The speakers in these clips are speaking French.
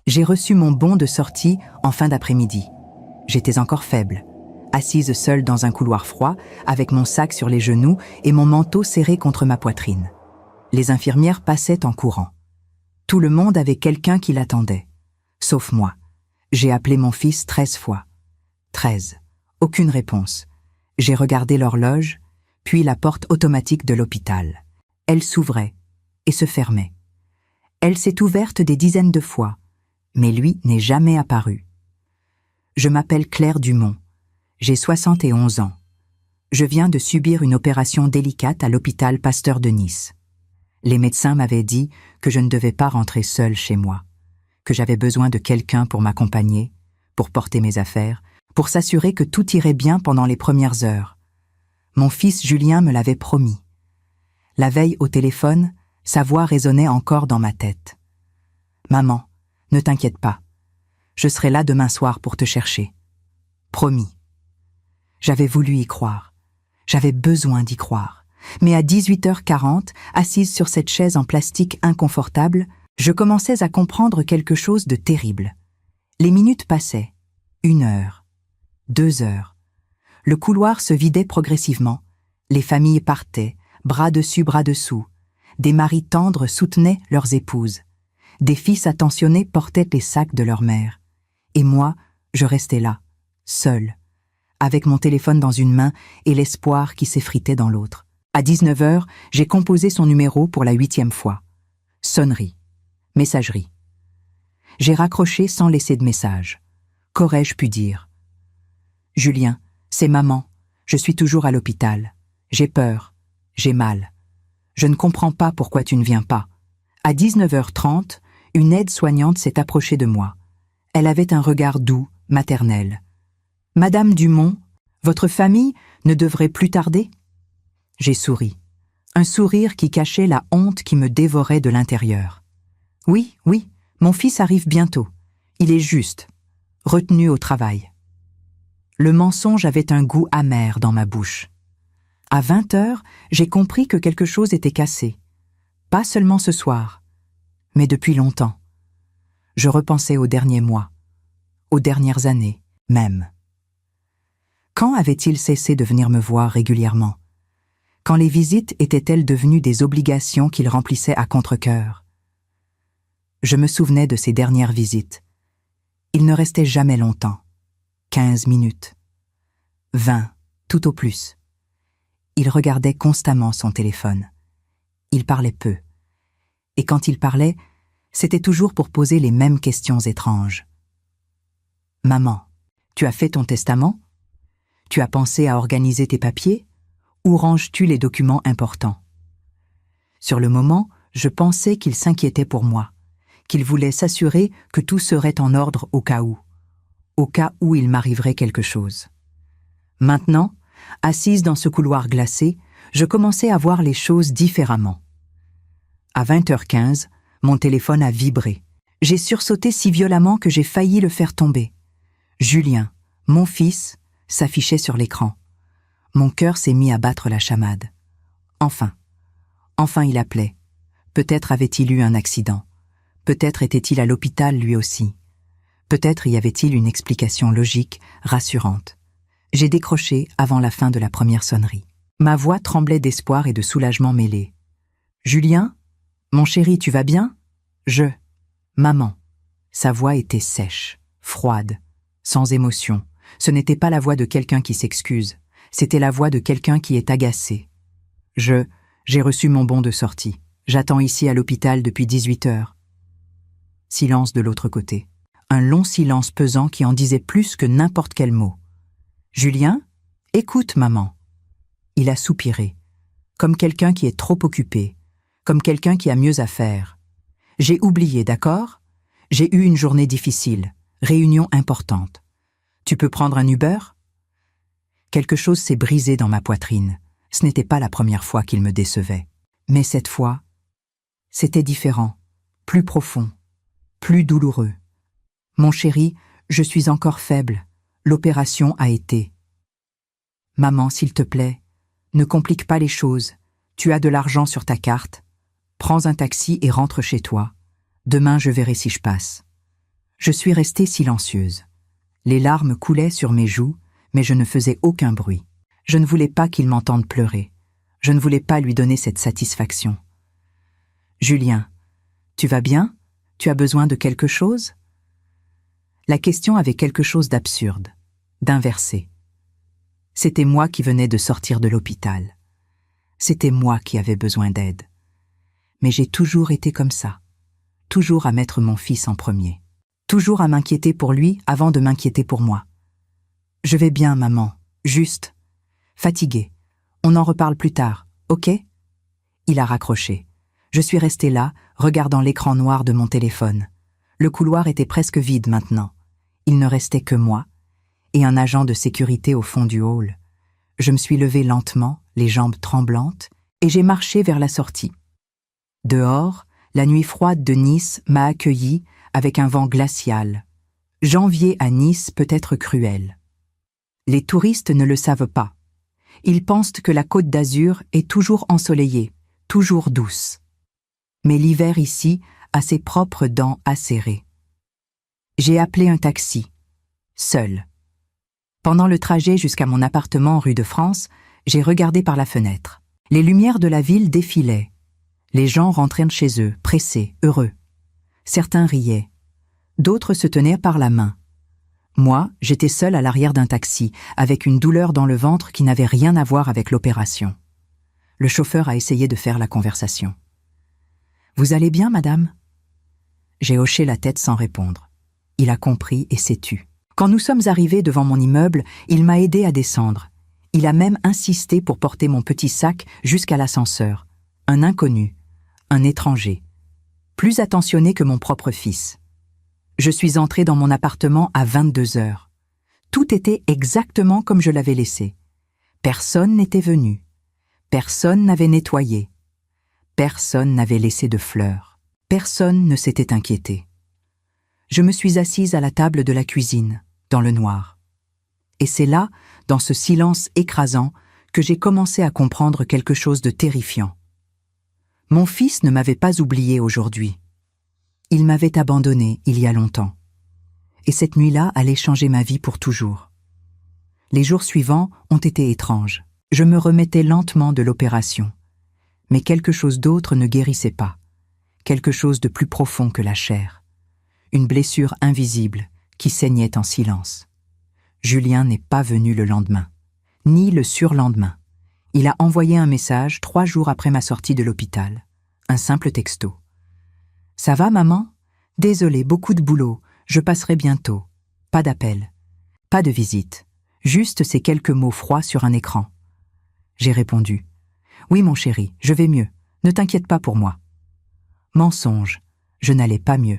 J'ai reçu mon bon de sortie en fin d'après-midi. J'étais encore faible, assise seule dans un couloir froid, avec mon sac sur les genoux et mon manteau serré contre ma poitrine. Les infirmières passaient en courant. Tout le monde avait quelqu'un qui l'attendait. Sauf moi. J'ai appelé mon fils 13 fois. 13. Aucune réponse. J'ai regardé l'horloge, puis la porte automatique de l'hôpital. Elle s'ouvrait et se fermait. Elle s'est ouverte des dizaines de fois, mais lui n'est jamais apparu. Je m'appelle Claire Dumont. J'ai 71 ans. Je viens de subir une opération délicate à l'hôpital Pasteur de Nice. Les médecins m'avaient dit que je ne devais pas rentrer seule chez moi, que j'avais besoin de quelqu'un pour m'accompagner, pour porter mes affaires, pour s'assurer que tout irait bien pendant les premières heures. Mon fils Julien me l'avait promis. La veille au téléphone, sa voix résonnait encore dans ma tête. « Maman, ne t'inquiète pas. Je serai là demain soir pour te chercher. Promis. » J'avais voulu y croire. J'avais besoin d'y croire. Mais à 18h40, assise sur cette chaise en plastique inconfortable, je commençais à comprendre quelque chose de terrible. Les minutes passaient. 1 heure. 2 heures. Le couloir se vidait progressivement. Les familles partaient, bras dessus, bras dessous. Des maris tendres soutenaient leurs épouses. Des fils attentionnés portaient les sacs de leur mère. Et moi, je restais là, seule, avec mon téléphone dans une main et l'espoir qui s'effritait dans l'autre. À 19h, j'ai composé son numéro pour la 8e fois. Sonnerie. Messagerie. J'ai raccroché sans laisser de message. Qu'aurais-je pu dire? « Julien, c'est maman. Je suis toujours à l'hôpital. J'ai peur. J'ai mal. Je ne comprends pas pourquoi tu ne viens pas. » À 19h30, une aide-soignante s'est approchée de moi. Elle avait un regard doux, maternel. « Madame Dumont, votre famille ne devrait plus tarder ?» J'ai souri. Un sourire qui cachait la honte qui me dévorait de l'intérieur. « Oui, oui, mon fils arrive bientôt. Il est juste. Retenu au travail. » Le mensonge avait un goût amer dans ma bouche. À 20h, j'ai compris que quelque chose était cassé. Pas seulement ce soir, mais depuis longtemps. Je repensais aux derniers mois, aux dernières années même. Quand avait-il cessé de venir me voir régulièrement? Quand les visites étaient-elles devenues des obligations qu'il remplissait à contre-cœur? Je me souvenais de ces dernières visites. Il ne restait jamais longtemps. 15 minutes. 20, tout au plus. Il regardait constamment son téléphone. Il parlait peu. Et quand il parlait, c'était toujours pour poser les mêmes questions étranges. « Maman, tu as fait ton testament? Tu as pensé à organiser tes papiers? Où ranges-tu les documents importants? » Sur le moment, je pensais qu'il s'inquiétait pour moi, qu'il voulait s'assurer que tout serait en ordre au cas où il m'arriverait quelque chose. Maintenant, assise dans ce couloir glacé, je commençais à voir les choses différemment. À 20h15, mon téléphone a vibré. J'ai sursauté si violemment que j'ai failli le faire tomber. Julien, mon fils, s'affichait sur l'écran. Mon cœur s'est mis à battre la chamade. Enfin il appelait. Peut-être avait-il eu un accident. Peut-être était-il à l'hôpital lui aussi. Peut-être y avait-il une explication logique, rassurante. J'ai décroché avant la fin de la première sonnerie. Ma voix tremblait d'espoir et de soulagement mêlés. « Julien? Mon chéri, tu vas bien? »« Maman. » Sa voix était sèche, froide, sans émotion. Ce n'était pas la voix de quelqu'un qui s'excuse. C'était la voix de quelqu'un qui est agacé. « J'ai reçu mon bon de sortie. J'attends ici à l'hôpital depuis 18h. » Silence de l'autre côté. Un long silence pesant qui en disait plus que n'importe quel mot. « Julien? Écoute, maman. » Il a soupiré, comme quelqu'un qui est trop occupé, comme quelqu'un qui a mieux à faire. « J'ai oublié, d'accord? J'ai eu une journée difficile, réunion importante. Tu peux prendre un Uber? » Quelque chose s'est brisé dans ma poitrine. Ce n'était pas la première fois qu'il me décevait. Mais cette fois, c'était différent, plus profond, plus douloureux. « Mon chéri, je suis encore faible. L'opération a été. »« Maman, s'il te plaît, ne complique pas les choses. Tu as de l'argent sur ta carte. Prends un taxi et rentre chez toi. Demain, je verrai si je passe. » Je suis restée silencieuse. Les larmes coulaient sur mes joues, mais je ne faisais aucun bruit. Je ne voulais pas qu'il m'entende pleurer. Je ne voulais pas lui donner cette satisfaction. « Julien, tu vas bien? Tu as besoin de quelque chose ?» La question avait quelque chose d'absurde, d'inversé. C'était moi qui venais de sortir de l'hôpital. C'était moi qui avais besoin d'aide. Mais j'ai toujours été comme ça, toujours à mettre mon fils en premier, toujours à m'inquiéter pour lui avant de m'inquiéter pour moi. « Je vais bien, maman, juste, fatiguée. On en reparle plus tard, ok ?» Il a raccroché. Je suis restée là, regardant l'écran noir de mon téléphone. Le couloir était presque vide maintenant. Il ne restait que moi et un agent de sécurité au fond du hall. Je me suis levée lentement, les jambes tremblantes, et j'ai marché vers la sortie. Dehors, la nuit froide de Nice m'a accueillie avec un vent glacial. Janvier à Nice peut être cruel. Les touristes ne le savent pas. Ils pensent que la Côte d'Azur est toujours ensoleillée, toujours douce. Mais l'hiver ici a ses propres dents acérées. J'ai appelé un taxi, seul. Pendant le trajet jusqu'à mon appartement rue de France, j'ai regardé par la fenêtre. Les lumières de la ville défilaient. Les gens rentraient chez eux, pressés, heureux. Certains riaient. D'autres se tenaient par la main. Moi, j'étais seule à l'arrière d'un taxi, avec une douleur dans le ventre qui n'avait rien à voir avec l'opération. Le chauffeur a essayé de faire la conversation. « Vous allez bien, madame ?» J'ai hoché la tête sans répondre. Il a compris et s'est tu. Quand nous sommes arrivés devant mon immeuble, il m'a aidé à descendre. Il a même insisté pour porter mon petit sac jusqu'à l'ascenseur. Un inconnu, un étranger, plus attentionné que mon propre fils. Je suis entrée dans mon appartement à 22 heures. Tout était exactement comme je l'avais laissé. Personne n'était venu. Personne n'avait nettoyé. Personne n'avait laissé de fleurs. Personne ne s'était inquiété. Je me suis assise à la table de la cuisine, dans le noir. Et c'est là, dans ce silence écrasant, que j'ai commencé à comprendre quelque chose de terrifiant. Mon fils ne m'avait pas oublié aujourd'hui. Il m'avait abandonné il y a longtemps. Et cette nuit-là allait changer ma vie pour toujours. Les jours suivants ont été étranges. Je me remettais lentement de l'opération. Mais quelque chose d'autre ne guérissait pas. Quelque chose de plus profond que la chair. Une blessure invisible qui saignait en silence. Julien n'est pas venu le lendemain, ni le surlendemain. Il a envoyé un message 3 jours après ma sortie de l'hôpital. Un simple texto. « Ça va, maman ? Désolée, beaucoup de boulot. Je passerai bientôt. Pas d'appel. Pas de visite. Juste ces quelques mots froids sur un écran. » J'ai répondu. « Oui, mon chéri, je vais mieux. Ne t'inquiète pas pour moi. » Mensonge. Je n'allais pas mieux.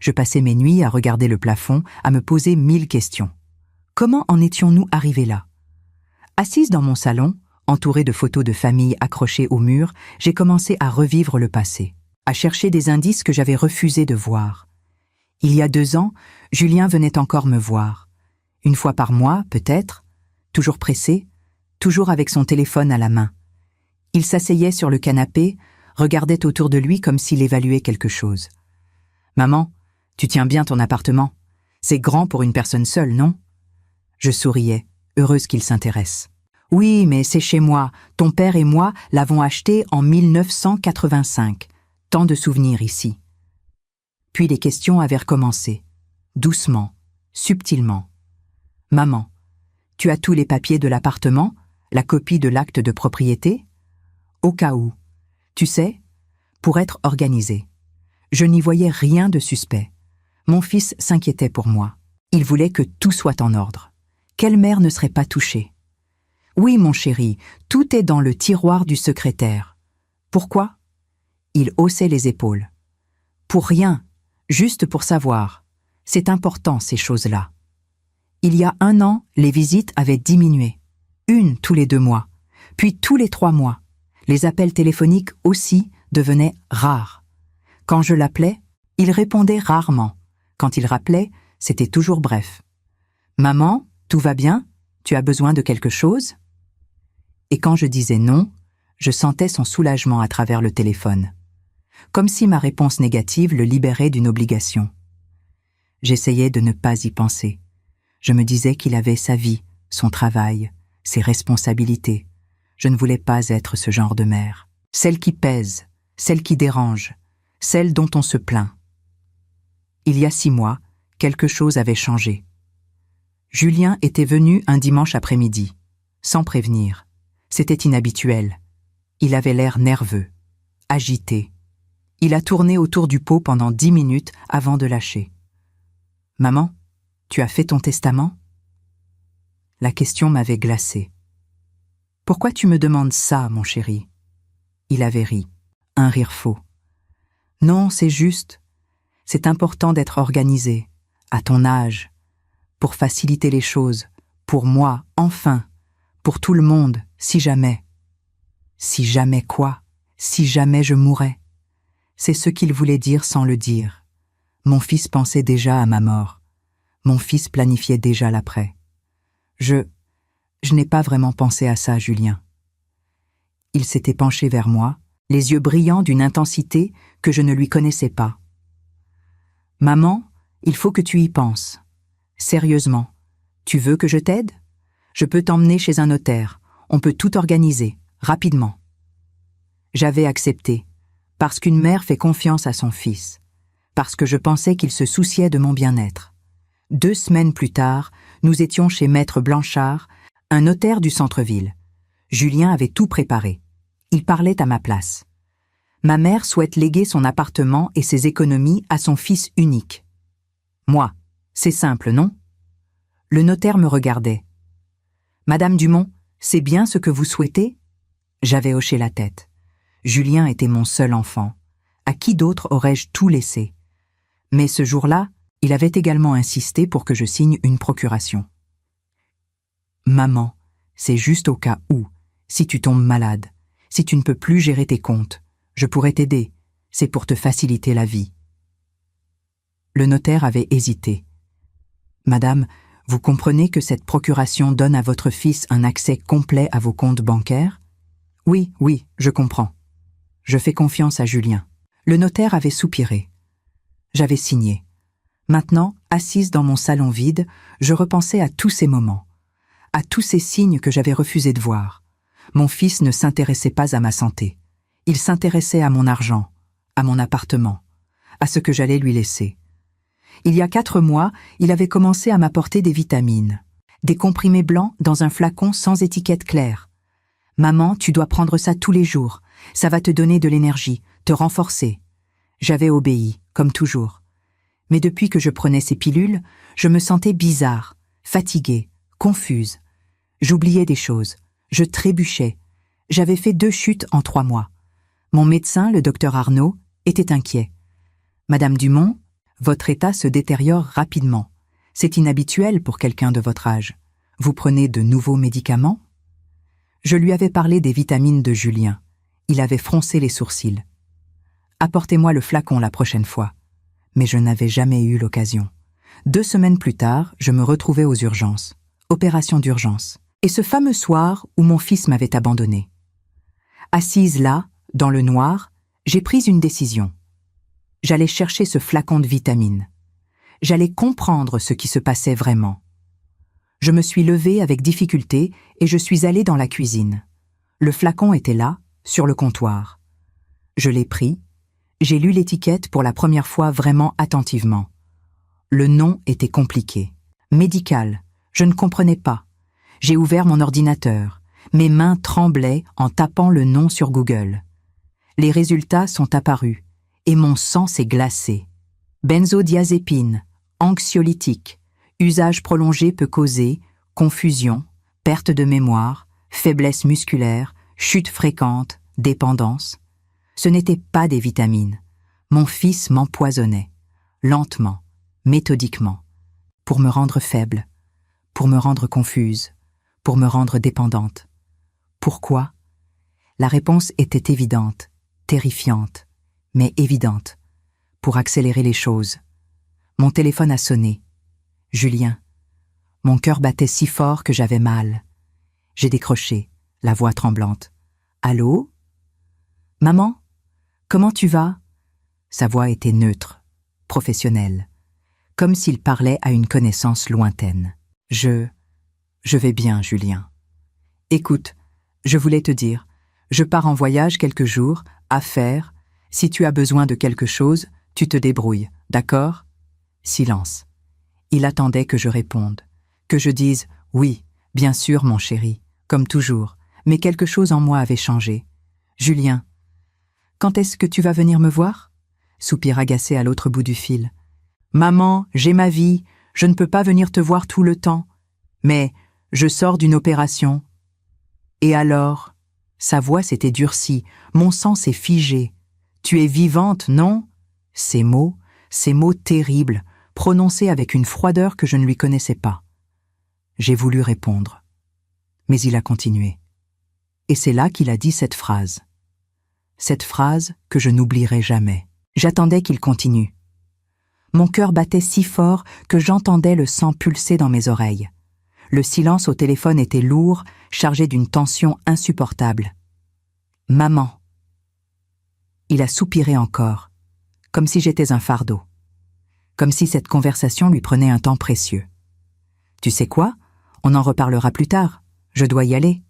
Je passais mes nuits à regarder le plafond, à me poser 1000 questions. Comment en étions-nous arrivés là? Assise dans mon salon, entourée de photos de famille accrochées au mur, j'ai commencé à revivre le passé, à chercher des indices que j'avais refusé de voir. Il y a 2 ans, Julien venait encore me voir. 1 fois par mois, peut-être, toujours pressé, toujours avec son téléphone à la main. Il s'asseyait sur le canapé, regardait autour de lui comme s'il évaluait quelque chose. « Maman, tu tiens bien ton appartement. C'est grand pour une personne seule, non ?» Je souriais, heureuse qu'il s'intéresse. « Oui, mais c'est chez moi. Ton père et moi l'avons acheté en 1985. Tant de souvenirs ici. » Puis les questions avaient recommencé. Doucement, subtilement. « Maman, tu as tous les papiers de l'appartement, la copie de l'acte de propriété ? Au cas où. Tu sais, pour être organisée. » Je n'y voyais rien de suspect. Mon fils s'inquiétait pour moi. Il voulait que tout soit en ordre. Quelle mère ne serait pas touchée? « Oui, mon chéri, tout est dans le tiroir du secrétaire. » Pourquoi? Il haussait les épaules. « Pour rien, juste pour savoir. C'est important, ces choses-là. » Il y a 1 an, les visites avaient diminué. 1 tous les 2 mois, puis tous les 3 mois. Les appels téléphoniques aussi devenaient rares. Quand je l'appelais, il répondait rarement. Quand il rappelait, c'était toujours bref. « Maman, tout va bien? Tu as besoin de quelque chose ?» Et quand je disais non, je sentais son soulagement à travers le téléphone. Comme si ma réponse négative le libérait d'une obligation. J'essayais de ne pas y penser. Je me disais qu'il avait sa vie, son travail, ses responsabilités. Je ne voulais pas être ce genre de mère. Celle qui pèse, celle qui dérange, celle dont on se plaint. Il y a 6 mois, quelque chose avait changé. Julien était venu un dimanche après-midi, sans prévenir. C'était inhabituel. Il avait l'air nerveux, agité. Il a tourné autour du pot pendant 10 minutes avant de lâcher. « Maman, tu as fait ton testament ?» La question m'avait glacée. « Pourquoi tu me demandes ça, mon chéri ?» Il avait ri, un rire faux. « Non, c'est juste. C'est important d'être organisé, à ton âge, pour faciliter les choses, pour moi, enfin, pour tout le monde, si jamais. » Si jamais quoi? Si jamais je mourais? C'est ce qu'il voulait dire sans le dire. Mon fils pensait déjà à ma mort. Mon fils planifiait déjà l'après. Je n'ai pas vraiment pensé à ça, Julien. Il s'était penché vers moi, les yeux brillants d'une intensité que je ne lui connaissais pas. « Maman, il faut que tu y penses. Sérieusement, tu veux que je t'aide? Je peux t'emmener chez un notaire. On peut tout organiser, rapidement. » J'avais accepté, parce qu'une mère fait confiance à son fils, parce que je pensais qu'il se souciait de mon bien-être. 2 semaines plus tard, nous étions chez Maître Blanchard, un notaire du centre-ville. Julien avait tout préparé. Il parlait à ma place. Ma mère souhaite léguer son appartement et ses économies à son fils unique. Moi, c'est simple, non? Le notaire me regardait. « Madame Dumont, c'est bien ce que vous souhaitez ?» J'avais hoché la tête. Julien était mon seul enfant. À qui d'autre aurais-je tout laissé? Mais ce jour-là, il avait également insisté pour que je signe une procuration. « Maman, c'est juste au cas où, si tu tombes malade, si tu ne peux plus gérer tes comptes, je pourrais t'aider, c'est pour te faciliter la vie. » Le notaire avait hésité. « Madame, vous comprenez que cette procuration donne à votre fils un accès complet à vos comptes bancaires? » « Oui, je comprends. Je fais confiance à Julien. » Le notaire avait soupiré. J'avais signé. Maintenant, assise dans mon salon vide, je repensais à tous ces moments, à tous ces signes que j'avais refusé de voir. Mon fils ne s'intéressait pas à ma santé. Il s'intéressait à mon argent, à mon appartement, à ce que j'allais lui laisser. Il y a 4 mois, il avait commencé à m'apporter des vitamines, des comprimés blancs dans un flacon sans étiquette claire. « Maman, tu dois prendre ça tous les jours. Ça va te donner de l'énergie, te renforcer. » J'avais obéi, comme toujours. Mais depuis que je prenais ces pilules, je me sentais bizarre, fatiguée, confuse. J'oubliais des choses, je trébuchais. J'avais fait 2 chutes en 3 mois. Mon médecin, le docteur Arnaud, était inquiet. « Madame Dumont, votre état se détériore rapidement. C'est inhabituel pour quelqu'un de votre âge. Vous prenez de nouveaux médicaments ?» Je lui avais parlé des vitamines de Julien. Il avait froncé les sourcils. « Apportez-moi le flacon la prochaine fois. » Mais je n'avais jamais eu l'occasion. 2 semaines plus tard, je me retrouvais aux urgences. Opération d'urgence. Et ce fameux soir où mon fils m'avait abandonné. Assise là, dans le noir, j'ai pris une décision. J'allais chercher ce flacon de vitamines. J'allais comprendre ce qui se passait vraiment. Je me suis levée avec difficulté et je suis allée dans la cuisine. Le flacon était là, sur le comptoir. Je l'ai pris. J'ai lu l'étiquette pour la première fois vraiment attentivement. Le nom était compliqué. Médical. Je ne comprenais pas. J'ai ouvert mon ordinateur. Mes mains tremblaient en tapant le nom sur Google. Les résultats sont apparus et mon sang s'est glacé. Benzodiazépine, anxiolytique, usage prolongé peut causer confusion, perte de mémoire, faiblesse musculaire, chute fréquente, dépendance. Ce n'étaient pas des vitamines. Mon fils m'empoisonnait, lentement, méthodiquement, pour me rendre faible, pour me rendre confuse, pour me rendre dépendante. Pourquoi? La réponse était évidente, terrifiante, mais évidente, pour accélérer les choses. Mon téléphone a sonné. Julien. Mon cœur battait si fort que j'avais mal. J'ai décroché, la voix tremblante. « Allô? Maman? Comment tu vas ?» Sa voix était neutre, professionnelle. comme s'il parlait à une connaissance lointaine. Je vais bien, Julien. Écoute, je voulais te dire, je pars en voyage quelques jours, affaires. Si tu as besoin de quelque chose, tu te débrouilles, d'accord? Silence. Il attendait que je réponde, que je dise « Oui, bien sûr, mon chéri », comme toujours, mais quelque chose en moi avait changé. « Julien, quand est-ce que tu vas venir me voir ?» soupir agacé à l'autre bout du fil. « Maman, j'ai ma vie, je ne peux pas venir te voir tout le temps. Mais je sors d'une opération. » Et alors? Sa voix s'était durcie, mon sang s'est figé. « Tu es vivante, non ?» Ces mots terribles, prononcés avec une froideur que je ne lui connaissais pas. J'ai voulu répondre. Mais il a continué. Et c'est là qu'il a dit cette phrase. Cette phrase que je n'oublierai jamais. J'attendais qu'il continue. Mon cœur battait si fort que j'entendais le sang pulser dans mes oreilles. Le silence au téléphone était lourd, chargé d'une tension insupportable. « Maman !» Il a soupiré encore, comme si j'étais un fardeau. Comme si cette conversation lui prenait un temps précieux. « Tu sais quoi? On en reparlera plus tard. Je dois y aller. »«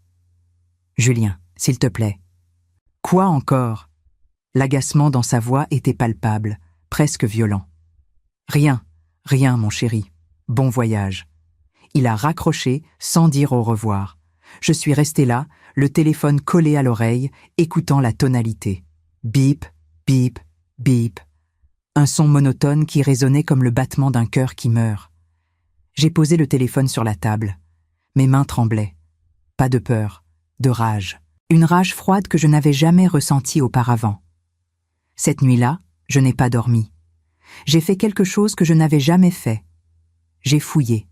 Julien, s'il te plaît. »« Quoi encore ?» L'agacement dans sa voix était palpable, presque violent. « Rien, mon chéri. Bon voyage. » Il a raccroché sans dire au revoir. Je suis resté là, le téléphone collé à l'oreille, écoutant la tonalité. Bip, bip, bip. Un son monotone qui résonnait comme le battement d'un cœur qui meurt. J'ai posé le téléphone sur la table. Mes mains tremblaient. Pas de peur, de rage. Une rage froide que je n'avais jamais ressentie auparavant. Cette nuit-là, je n'ai pas dormi. J'ai fait quelque chose que je n'avais jamais fait. J'ai fouillé.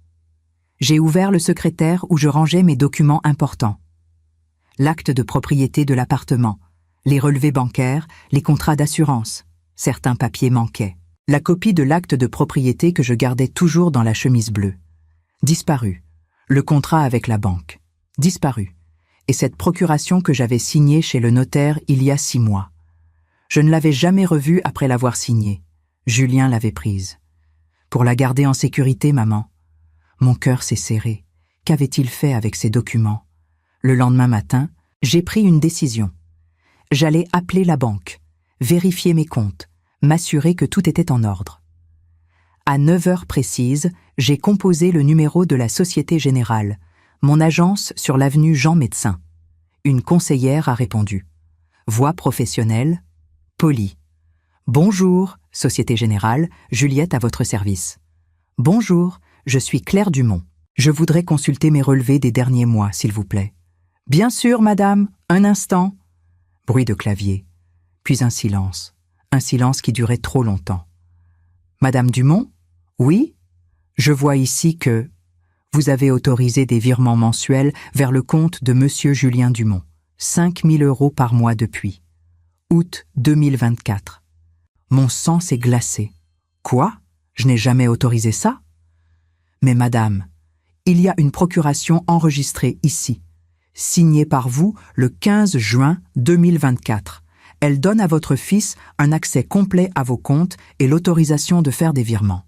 J'ai ouvert le secrétaire où je rangeais mes documents importants. L'acte de propriété de l'appartement, les relevés bancaires, les contrats d'assurance. Certains papiers manquaient. La copie de l'acte de propriété que je gardais toujours dans la chemise bleue. Disparu. Le contrat avec la banque. Disparu. Et cette procuration que j'avais signée chez le notaire il y a 6 mois. Je ne l'avais jamais revue après l'avoir signée. Julien l'avait prise. Pour la garder en sécurité, maman. Mon cœur s'est serré. Qu'avait-il fait avec ces documents? Le lendemain matin, j'ai pris une décision. J'allais appeler la banque, vérifier mes comptes, m'assurer que tout était en ordre. À 9 heures précises, j'ai composé le numéro de la Société Générale, mon agence sur l'avenue Jean-Médecin. Une conseillère a répondu. Voix professionnelle, polie. « Bonjour, Société Générale, Juliette à votre service. »« Bonjour, je suis Claire Dumont. Je voudrais consulter mes relevés des derniers mois, s'il vous plaît. »« Bien sûr, madame, un instant. » Bruit de clavier, puis un silence qui durait trop longtemps. « Madame Dumont? Oui? Je vois ici que vous avez autorisé des virements mensuels vers le compte de Monsieur Julien Dumont. 5 000 € par mois depuis. Août 2024. Mon sang s'est glacé. Quoi? Je n'ai jamais autorisé ça? Mais madame, il y a une procuration enregistrée ici, signée par vous le 15 juin 2024. Elle donne à votre fils un accès complet à vos comptes et l'autorisation de faire des virements.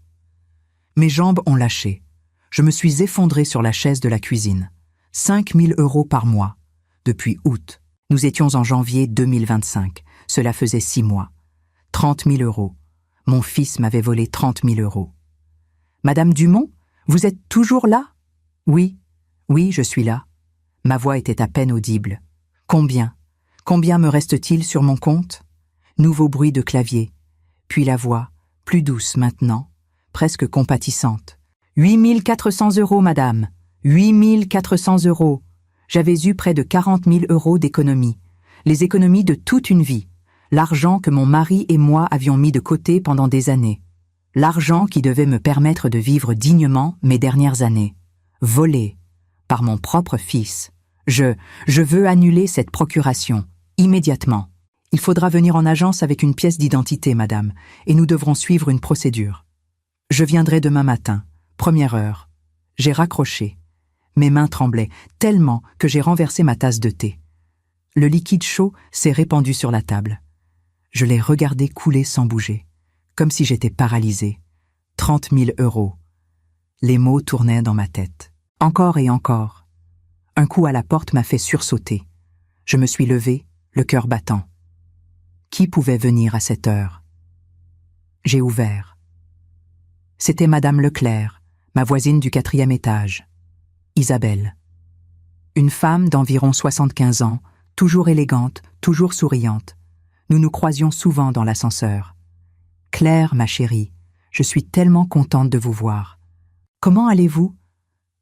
Mes jambes ont lâché. Je me suis effondré sur la chaise de la cuisine. 5 000 € par mois. Depuis août. Nous étions en janvier 2025. Cela faisait 6 mois. 30 000 €. Mon fils m'avait volé 30 000 €. Madame Dumont, vous êtes toujours là? Oui, je suis là. Ma voix était à peine audible. Combien me reste-t-il sur mon compte? Nouveau bruit de clavier. Puis la voix, plus douce maintenant, presque compatissante. 8 400 €, madame. 8 400 €. J'avais eu près de 40 000 € d'économies. Les économies de toute une vie. L'argent que mon mari et moi avions mis de côté pendant des années. L'argent qui devait me permettre de vivre dignement mes dernières années. Volé par mon propre fils. Je veux annuler cette procuration, immédiatement. Il faudra venir en agence avec une pièce d'identité, madame, et nous devrons suivre une procédure. Je viendrai demain matin, 1e heure. J'ai raccroché. Mes mains tremblaient tellement que j'ai renversé ma tasse de thé. Le liquide chaud s'est répandu sur la table. Je l'ai regardé couler sans bouger, comme si j'étais paralysée. 30 000 €. Les mots tournaient dans ma tête. Encore et encore. Un coup à la porte m'a fait sursauter. Je me suis levée, le cœur battant. Qui pouvait venir à cette heure? J'ai ouvert. C'était Madame Leclerc, ma voisine du 4e étage. Isabelle. Une femme d'environ 75 ans, toujours élégante, toujours souriante. Nous nous croisions souvent dans l'ascenseur. « Claire, ma chérie, je suis tellement contente de vous voir. Comment allez-vous?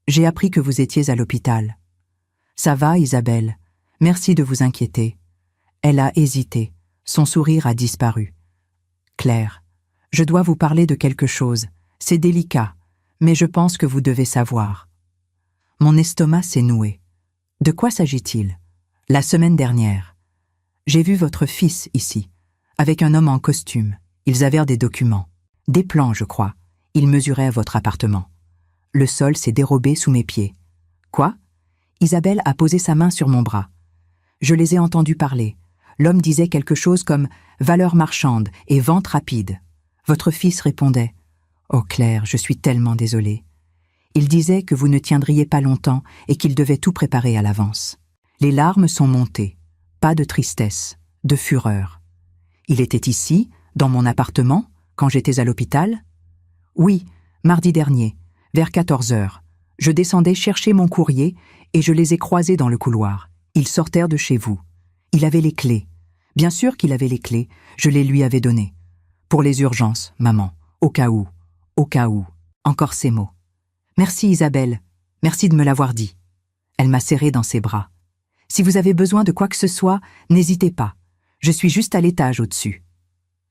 J'ai appris que vous étiez à l'hôpital. »« Ça va, Isabelle. Merci de vous inquiéter. » Elle a hésité. Son sourire a disparu. « Claire, je dois vous parler de quelque chose. C'est délicat, mais je pense que vous devez savoir. » Mon estomac s'est noué. De quoi s'agit-il? La semaine dernière. J'ai vu votre fils ici, avec un homme en costume. Ils avaient des documents. Des plans, je crois. Ils mesuraient votre appartement. Le sol s'est dérobé sous mes pieds. Quoi? Isabelle a posé sa main sur mon bras. Je les ai entendus parler. L'homme disait quelque chose comme « valeur marchande » et « vente rapide ». Votre fils répondait « Oh Claire, je suis tellement désolée ». Il disait que vous ne tiendriez pas longtemps et qu'il devait tout préparer à l'avance. Les larmes sont montées. Pas de tristesse, de fureur. Il était ici, dans mon appartement, quand j'étais à l'hôpital? Oui, mardi dernier, vers 14 heures. Je descendais chercher mon courrier et je les ai croisés dans le couloir. Ils sortèrent de chez vous. Il avait les clés. Bien sûr qu'il avait les clés, je les lui avais données. Pour les urgences, maman, au cas où, encore ces mots. Merci Isabelle, merci de me l'avoir dit. Elle m'a serré dans ses bras. Si vous avez besoin de quoi que ce soit, n'hésitez pas. Je suis juste à l'étage au-dessus.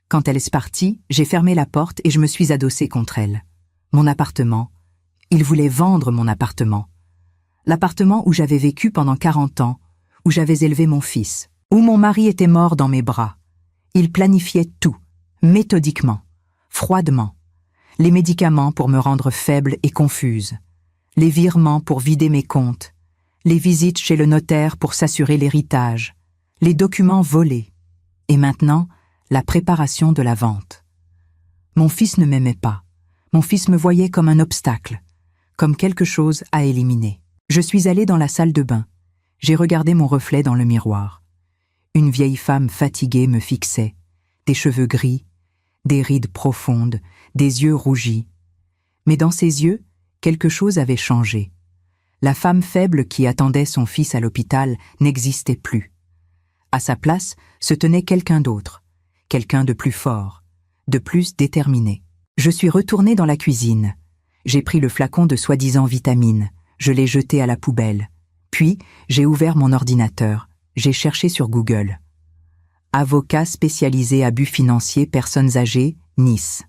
Quand elle est partie, j'ai fermé la porte et je me suis adossée contre elle. Mon appartement. Il voulait vendre mon appartement. L'appartement où j'avais vécu pendant 40 ans, où j'avais élevé mon fils, où mon mari était mort dans mes bras. Il planifiait tout, méthodiquement, froidement. Les médicaments pour me rendre faible et confuse, les virements pour vider mes comptes, les visites chez le notaire pour s'assurer l'héritage, les documents volés, et maintenant, la préparation de la vente. Mon fils ne m'aimait pas. Mon fils me voyait comme un obstacle, comme quelque chose à éliminer. Je suis allée dans la salle de bain. J'ai regardé mon reflet dans le miroir. Une vieille femme fatiguée me fixait, des cheveux gris, des rides profondes, des yeux rougis. Mais dans ses yeux, quelque chose avait changé. La femme faible qui attendait son fils à l'hôpital n'existait plus. À sa place se tenait quelqu'un d'autre, quelqu'un de plus fort, de plus déterminé. Je suis retournée dans la cuisine. J'ai pris le flacon de soi-disant vitamines, je l'ai jeté à la poubelle. Puis, j'ai ouvert mon ordinateur, j'ai cherché sur Google. Avocat spécialisé abus financiers personnes âgées, Nice.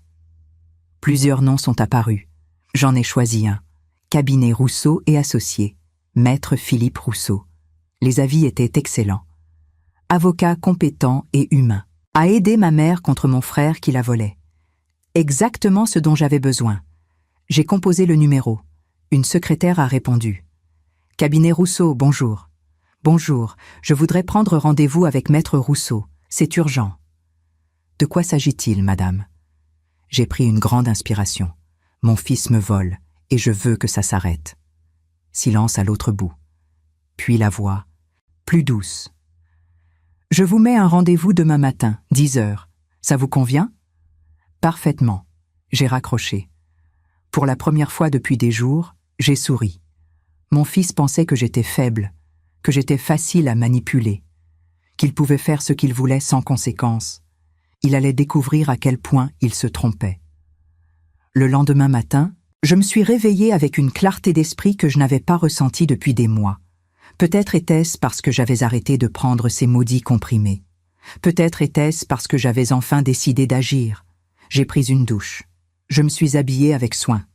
Plusieurs noms sont apparus. J'en ai choisi un. Cabinet Rousseau et Associés. Maître Philippe Rousseau. Les avis étaient excellents. Avocat compétent et humain. A aidé ma mère contre mon frère qui la volait. Exactement ce dont j'avais besoin. J'ai composé le numéro. Une secrétaire a répondu. Cabinet Rousseau, bonjour. Bonjour, je voudrais prendre rendez-vous avec Maître Rousseau. C'est urgent. De quoi s'agit-il, madame? J'ai pris une grande inspiration. Mon fils me vole, et je veux que ça s'arrête. Silence à l'autre bout. Puis la voix, plus douce. Je vous mets un rendez-vous demain matin, 10 heures. Ça vous convient? Parfaitement. J'ai raccroché. Pour la première fois depuis des jours, j'ai souri. Mon fils pensait que j'étais faible, que j'étais facile à manipuler, qu'il pouvait faire ce qu'il voulait sans conséquence. Il allait découvrir à quel point il se trompait. Le lendemain matin, je me suis réveillée avec une clarté d'esprit que je n'avais pas ressentie depuis des mois. Peut-être était-ce parce que j'avais arrêté de prendre ces maudits comprimés. Peut-être était-ce parce que j'avais enfin décidé d'agir. J'ai pris une douche. Je me suis habillée avec soin.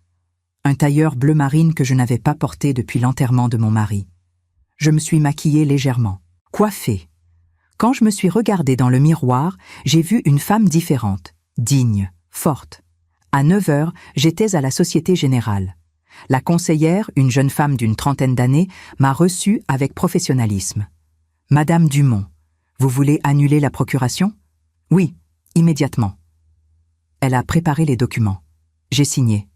Un tailleur bleu marine que je n'avais pas porté depuis l'enterrement de mon mari. Je me suis maquillée légèrement, coiffée. Quand je me suis regardée dans le miroir, j'ai vu une femme différente, digne, forte. À 9 heures, j'étais à la Société Générale. La conseillère, une jeune femme d'une trentaine d'années, m'a reçue avec professionnalisme. « Madame Dumont, vous voulez annuler la procuration ?»« Oui, immédiatement. » Elle a préparé les documents. J'ai signé.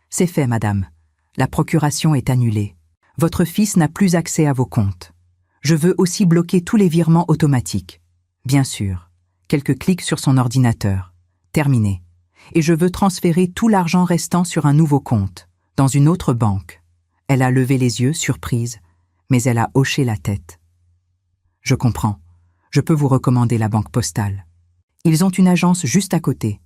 C'est fait, madame. La procuration est annulée. Votre fils n'a plus accès à vos comptes. Je veux aussi bloquer tous les virements automatiques. Bien sûr. Quelques clics sur son ordinateur. Terminé. Et je veux transférer tout l'argent restant sur un nouveau compte, dans une autre banque. Elle a levé les yeux, surprise, mais elle a hoché la tête. Je comprends. Je peux vous recommander la banque postale. Ils ont une agence juste à côté.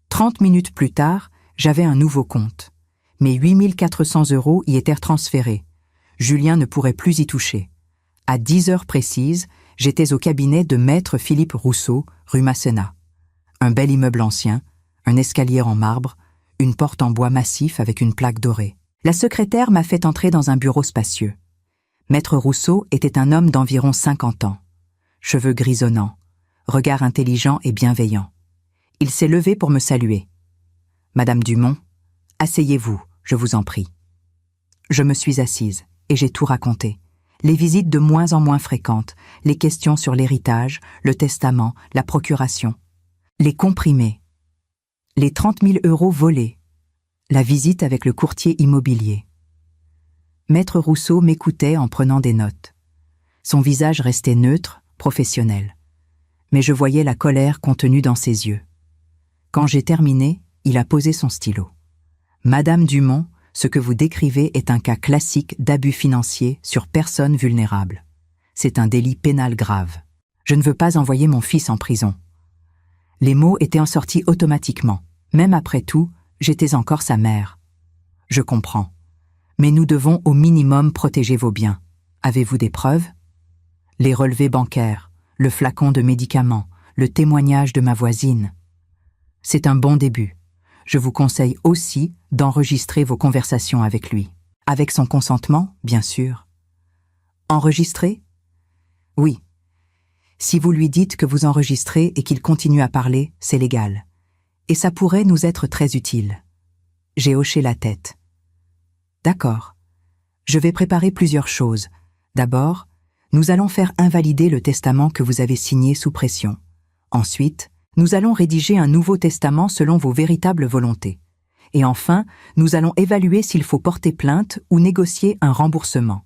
30 minutes plus tard, j'avais un nouveau compte. Mes 8 400 € y étaient transférés. Julien ne pourrait plus y toucher. À 10 heures précises, j'étais au cabinet de maître Philippe Rousseau, rue Masséna. Un bel immeuble ancien, un escalier en marbre, une porte en bois massif avec une plaque dorée. La secrétaire m'a fait entrer dans un bureau spacieux. Maître Rousseau était un homme d'environ 50 ans. Cheveux grisonnants, regard intelligent et bienveillant. Il s'est levé pour me saluer. « Madame Dumont, asseyez-vous, je vous en prie. » Je me suis assise et j'ai tout raconté. Les visites de moins en moins fréquentes, les questions sur l'héritage, le testament, la procuration, les comprimés, les 30 000 € volés, la visite avec le courtier immobilier. Maître Rousseau m'écoutait en prenant des notes. Son visage restait neutre, professionnel. Mais je voyais la colère contenue dans ses yeux. Quand j'ai terminé, il a posé son stylo. « Madame Dumont, ce que vous décrivez est un cas classique d'abus financier sur personne vulnérable. C'est un délit pénal grave. Je ne veux pas envoyer mon fils en prison. » Les mots étaient en sortie automatiquement. Même après tout, j'étais encore sa mère. Je comprends. Mais nous devons au minimum protéger vos biens. Avez-vous des preuves? Les relevés bancaires, le flacon de médicaments, le témoignage de ma voisine. C'est un bon début. Je vous conseille aussi d'enregistrer vos conversations avec lui. Avec son consentement, bien sûr. Enregistrer? Oui. Si vous lui dites que vous enregistrez et qu'il continue à parler, c'est légal. Et ça pourrait nous être très utile. J'ai hoché la tête. D'accord. Je vais préparer plusieurs choses. D'abord, nous allons faire invalider le testament que vous avez signé sous pression. Ensuite, nous allons rédiger un nouveau testament selon vos véritables volontés. Et enfin, nous allons évaluer s'il faut porter plainte ou négocier un remboursement.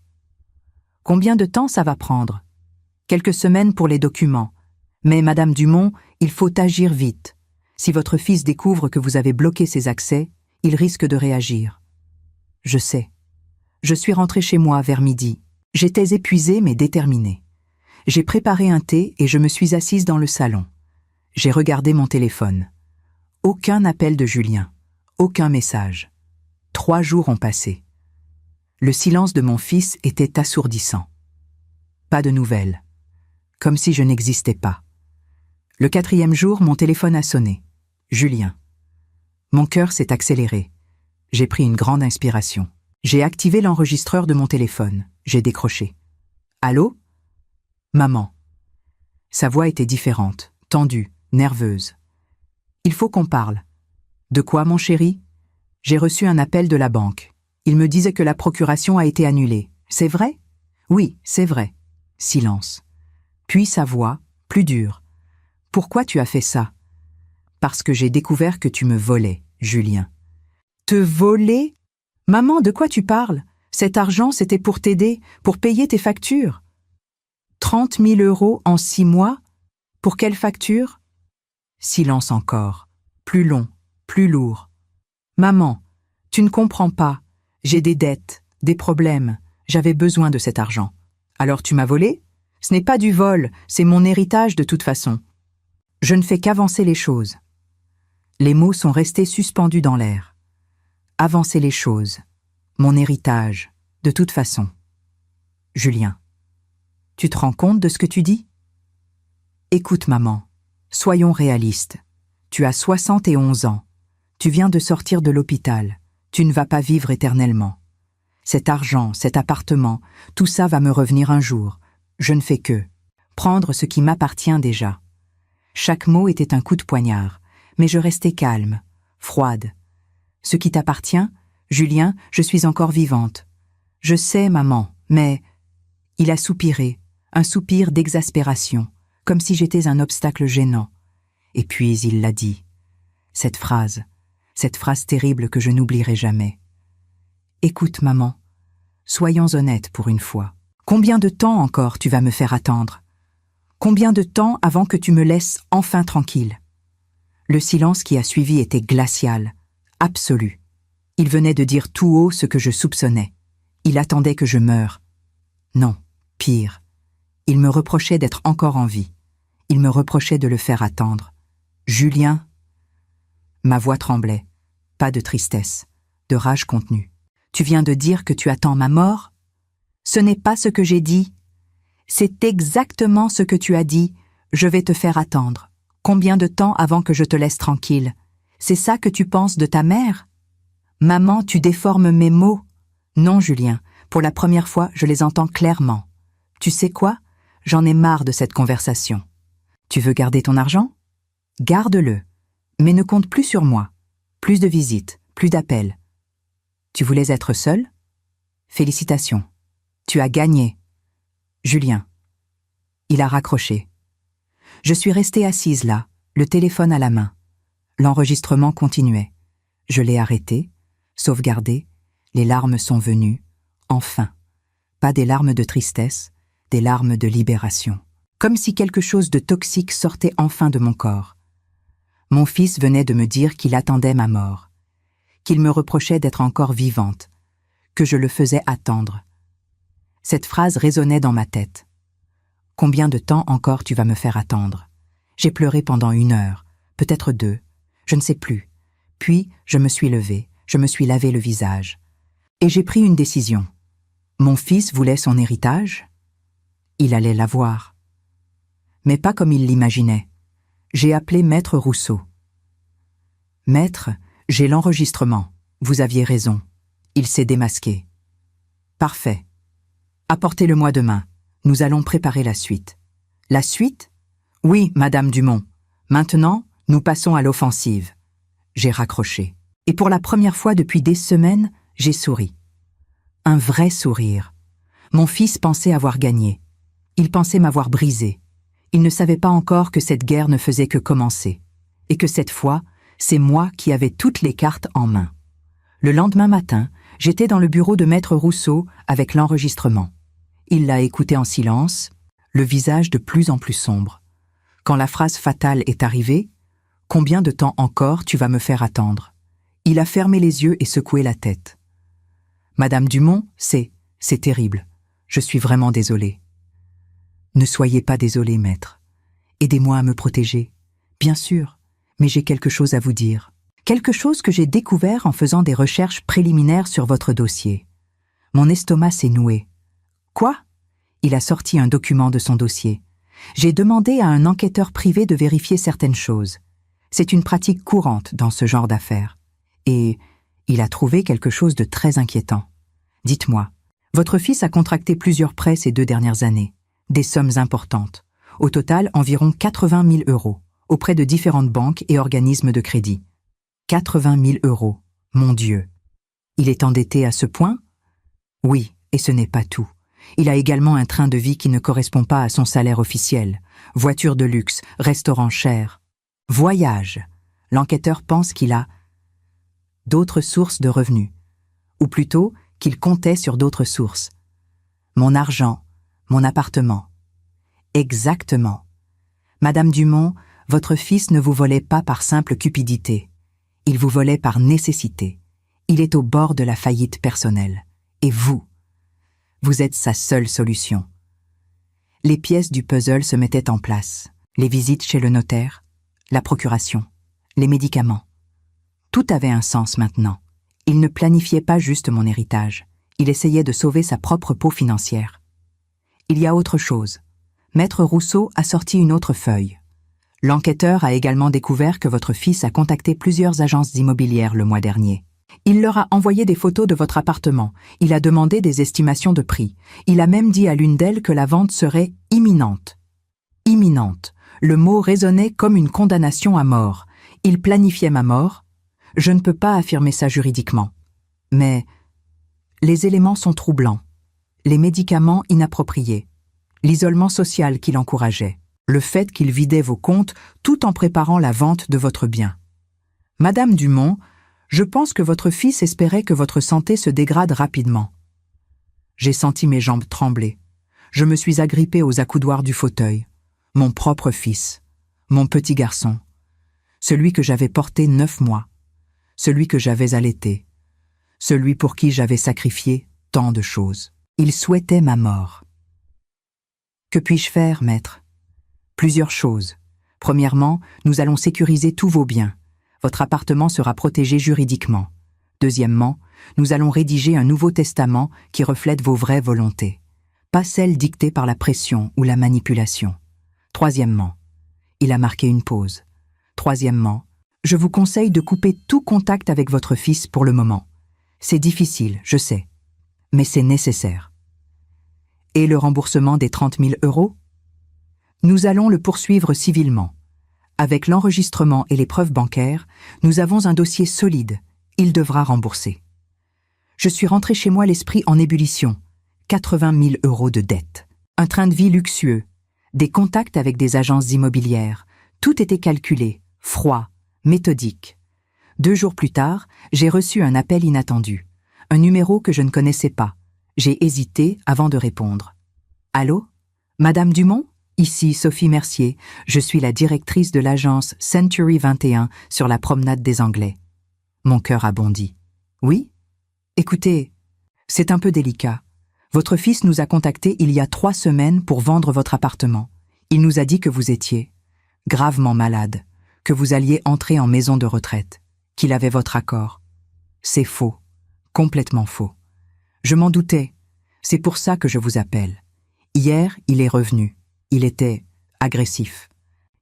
Combien de temps ça va prendre? Quelques semaines pour les documents. Mais, Madame Dumont, il faut agir vite. Si votre fils découvre que vous avez bloqué ses accès, il risque de réagir. Je sais. Je suis rentrée chez moi vers midi. J'étais épuisée mais déterminée. J'ai préparé un thé et je me suis assise dans le salon. J'ai regardé mon téléphone. Aucun appel de Julien. Aucun message. 3 jours ont passé. Le silence de mon fils était assourdissant. Pas de nouvelles. Comme si je n'existais pas. Le 4e jour, mon téléphone a sonné. Julien. Mon cœur s'est accéléré. J'ai pris une grande inspiration. J'ai activé l'enregistreur de mon téléphone. J'ai décroché. Allô? Maman. Sa voix était différente, tendue, nerveuse. Il faut qu'on parle. De quoi, mon chéri? J'ai reçu un appel de la banque. Il me disait que la procuration a été annulée. C'est vrai? Oui, c'est vrai. Silence. Puis sa voix, plus dure. Pourquoi tu as fait ça? Parce que j'ai découvert que tu me volais, Julien. Te voler? Maman, de quoi tu parles? Cet argent, c'était pour t'aider, pour payer tes factures. 30 000 € en 6 mois? Pour quelle facture? Silence encore. Plus long, plus lourd. Maman, tu ne comprends pas. J'ai des dettes, des problèmes. J'avais besoin de cet argent. Alors tu m'as volé? Ce n'est pas du vol, c'est mon héritage de toute façon. Je ne fais qu'avancer les choses. Les mots sont restés suspendus dans l'air. Avancer les choses. Mon héritage, de toute façon. Julien. Tu te rends compte de ce que tu dis? Écoute, maman, soyons réalistes. Tu as 71 ans. Tu viens de sortir de l'hôpital. Tu ne vas pas vivre éternellement. Cet argent, cet appartement, tout ça va me revenir un jour. Je ne fais que prendre ce qui m'appartient déjà. Chaque mot était un coup de poignard, mais je restais calme, froide. Ce qui t'appartient, Julien, je suis encore vivante. Je sais, maman, mais... Il a soupiré, un soupir d'exaspération, comme si j'étais un obstacle gênant. Et puis il l'a dit. Cette phrase, Cette phrase terrible que je n'oublierai jamais. Écoute, maman, soyons honnêtes pour une fois. Combien de temps encore tu vas me faire attendre? Combien de temps avant que tu me laisses enfin tranquille? Le silence qui a suivi était glacial, absolu. Il venait de dire tout haut ce que je soupçonnais. Il attendait que je meure. Non, pire. Il me reprochait d'être encore en vie. Il me reprochait de le faire attendre. Julien. Ma voix tremblait. Pas de tristesse, de rage contenue. Tu viens de dire que tu attends ma mort? Ce n'est pas ce que j'ai dit. C'est exactement ce que tu as dit. Je vais te faire attendre. Combien de temps avant que je te laisse tranquille? C'est ça que tu penses de ta mère? Maman, tu déformes mes mots. Non, Julien, pour la première fois, je les entends clairement. Tu sais quoi? J'en ai marre de cette conversation. Tu veux garder ton argent? Garde-le, mais ne compte plus sur moi. Plus de visites, plus d'appels. Tu voulais être seul? Félicitations. Tu as gagné. Julien. Il a raccroché. Je suis restée assise là, le téléphone à la main. L'enregistrement continuait. Je l'ai arrêté, sauvegardé, les larmes sont venues, enfin. Pas des larmes de tristesse, des larmes de libération. Comme si quelque chose de toxique sortait enfin de mon corps. Mon fils venait de me dire qu'il attendait ma mort, qu'il me reprochait d'être encore vivante, que je le faisais attendre. Cette phrase résonnait dans ma tête. Combien de temps encore tu vas me faire attendre? J'ai pleuré pendant 1 heure, peut-être 2, je ne sais plus. Puis, je me suis levée, je me suis lavé le visage. Et j'ai pris une décision. Mon fils voulait son héritage. Il allait l'avoir. Mais pas comme il l'imaginait. J'ai appelé Maître Rousseau. Maître, j'ai l'enregistrement. Vous aviez raison. Il s'est démasqué. Parfait. Apportez-le-moi demain. Nous allons préparer la suite. La suite? Oui, Madame Dumont. Maintenant, nous passons à l'offensive. J'ai raccroché. Et pour la première fois depuis des semaines, j'ai souri. Un vrai sourire. Mon fils pensait avoir gagné. Il pensait m'avoir brisé. Il ne savait pas encore que cette guerre ne faisait que commencer. Et que cette fois, c'est moi qui avais toutes les cartes en main. Le lendemain matin, j'étais dans le bureau de Maître Rousseau avec l'enregistrement. Il l'a écouté en silence, le visage de plus en plus sombre. Quand la phrase fatale est arrivée, « Combien de temps encore tu vas me faire attendre ?» Il a fermé les yeux et secoué la tête. « Madame Dumont, c'est terrible. Je suis vraiment désolé. » « Ne soyez pas désolé, maître. Aidez-moi à me protéger. Bien sûr, mais j'ai quelque chose à vous dire. Quelque chose que j'ai découvert en faisant des recherches préliminaires sur votre dossier. Mon estomac s'est noué. » Quoi? Il a sorti un document de son dossier. J'ai demandé à un enquêteur privé de vérifier certaines choses. C'est une pratique courante dans ce genre d'affaires. Et il a trouvé quelque chose de très inquiétant. Dites-moi, votre fils a contracté plusieurs prêts ces 2 dernières années. Des sommes importantes. Au total, environ 80 000 €, auprès de différentes banques et organismes de crédit. 80 000 €, mon Dieu. Il est endetté à ce point? Oui, et ce n'est pas tout. Il a également un train de vie qui ne correspond pas à son salaire officiel. Voiture de luxe, restaurant cher. Voyage. L'enquêteur pense qu'il a d'autres sources de revenus. Ou plutôt, qu'il comptait sur d'autres sources. Mon argent, mon appartement. Exactement. Madame Dumont, votre fils ne vous volait pas par simple cupidité. Il vous volait par nécessité. Il est au bord de la faillite personnelle. Et vous êtes sa seule solution. Les pièces du puzzle se mettaient en place. Les visites chez le notaire, la procuration, les médicaments. Tout avait un sens maintenant. Il ne planifiait pas juste mon héritage. Il essayait de sauver sa propre peau financière. Il y a autre chose. Maître Rousseau a sorti une autre feuille. L'enquêteur a également découvert que votre fils a contacté plusieurs agences immobilières le mois dernier. Il leur a envoyé des photos de votre appartement. Il a demandé des estimations de prix. Il a même dit à l'une d'elles que la vente serait imminente. Imminente. Le mot résonnait comme une condamnation à mort. Il planifiait ma mort. Je ne peux pas affirmer ça juridiquement. Mais les éléments sont troublants. Les médicaments inappropriés. L'isolement social qu'il encourageait. Le fait qu'il vidait vos comptes tout en préparant la vente de votre bien. Madame Dumont, Je pense que votre fils espérait que votre santé se dégrade rapidement. J'ai senti mes jambes trembler. Je me suis agrippée aux accoudoirs du fauteuil. Mon propre fils, mon petit garçon, celui que j'avais porté 9 mois, celui que j'avais allaité, celui pour qui j'avais sacrifié tant de choses. Il souhaitait ma mort. Que puis-je faire, maître? Plusieurs choses. Premièrement, nous allons sécuriser tous vos biens. Votre appartement sera protégé juridiquement. Deuxièmement, nous allons rédiger un nouveau testament qui reflète vos vraies volontés, pas celles dictées par la pression ou la manipulation. Troisièmement, il a marqué une pause. Troisièmement, je vous conseille de couper tout contact avec votre fils pour le moment. C'est difficile, je sais, mais c'est nécessaire. Et le remboursement des 30 000 €? Nous allons le poursuivre civilement. Avec l'enregistrement et les preuves bancaires, nous avons un dossier solide. Il devra rembourser. Je suis rentré chez moi l'esprit en ébullition. 80 000 € de dettes. Un train de vie luxueux. Des contacts avec des agences immobilières. Tout était calculé, froid, méthodique. 2 jours plus tard, j'ai reçu un appel inattendu. Un numéro que je ne connaissais pas. J'ai hésité avant de répondre. « Allô? Madame Dumont? Ici Sophie Mercier. Je suis la directrice de l'agence Century 21 sur la promenade des Anglais. » Mon cœur a bondi. « Oui? Écoutez, c'est un peu délicat. Votre fils nous a contactés il y a 3 semaines pour vendre votre appartement. Il nous a dit que vous étiez gravement malade, que vous alliez entrer en maison de retraite, qu'il avait votre accord. C'est faux, complètement faux. Je m'en doutais, c'est pour ça que je vous appelle. Hier, il est revenu. Il était agressif.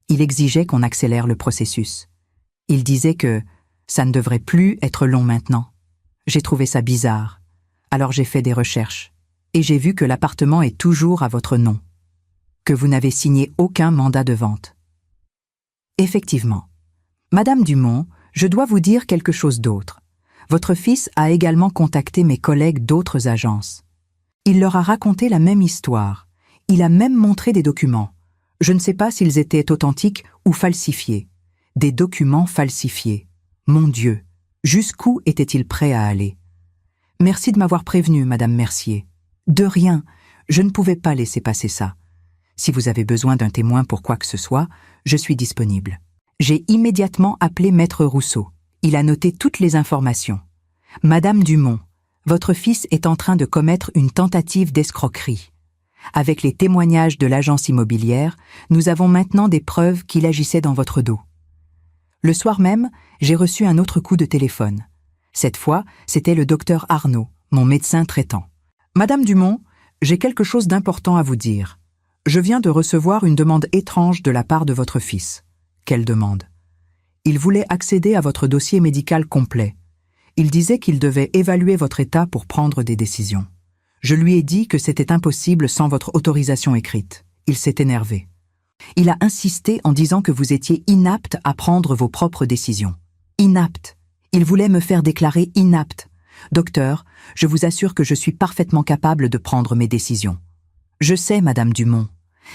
Il exigeait qu'on accélère le processus. Il disait que ça ne devrait plus être long maintenant. J'ai trouvé ça bizarre. Alors j'ai fait des recherches. Et j'ai vu que l'appartement est toujours à votre nom. Que vous n'avez signé aucun mandat de vente. Effectivement. Madame Dumont, je dois vous dire quelque chose d'autre. Votre fils a également contacté mes collègues d'autres agences. Il leur a raconté la même histoire. Il a même montré des documents. Je ne sais pas s'ils étaient authentiques ou falsifiés. Des documents falsifiés. Mon Dieu, jusqu'où était-il prêt à aller? Merci de m'avoir prévenu, Madame Mercier. De rien, je ne pouvais pas laisser passer ça. Si vous avez besoin d'un témoin pour quoi que ce soit, je suis disponible. J'ai immédiatement appelé Maître Rousseau. Il a noté toutes les informations. Madame Dumont, votre fils est en train de commettre une tentative d'escroquerie. Avec les témoignages de l'agence immobilière, nous avons maintenant des preuves qu'il agissait dans votre dos. Le soir même, j'ai reçu un autre coup de téléphone. Cette fois, c'était le docteur Arnaud, mon médecin traitant. Madame Dumont, j'ai quelque chose d'important à vous dire. Je viens de recevoir une demande étrange de la part de votre fils. Quelle demande? Il voulait accéder à votre dossier médical complet. Il disait qu'il devait évaluer votre état pour prendre des décisions. Je lui ai dit que c'était impossible sans votre autorisation écrite. Il s'est énervé. Il a insisté en disant que vous étiez inapte à prendre vos propres décisions. Inapte. Il voulait me faire déclarer inapte. Docteur, je vous assure que je suis parfaitement capable de prendre mes décisions. Je sais, Madame Dumont.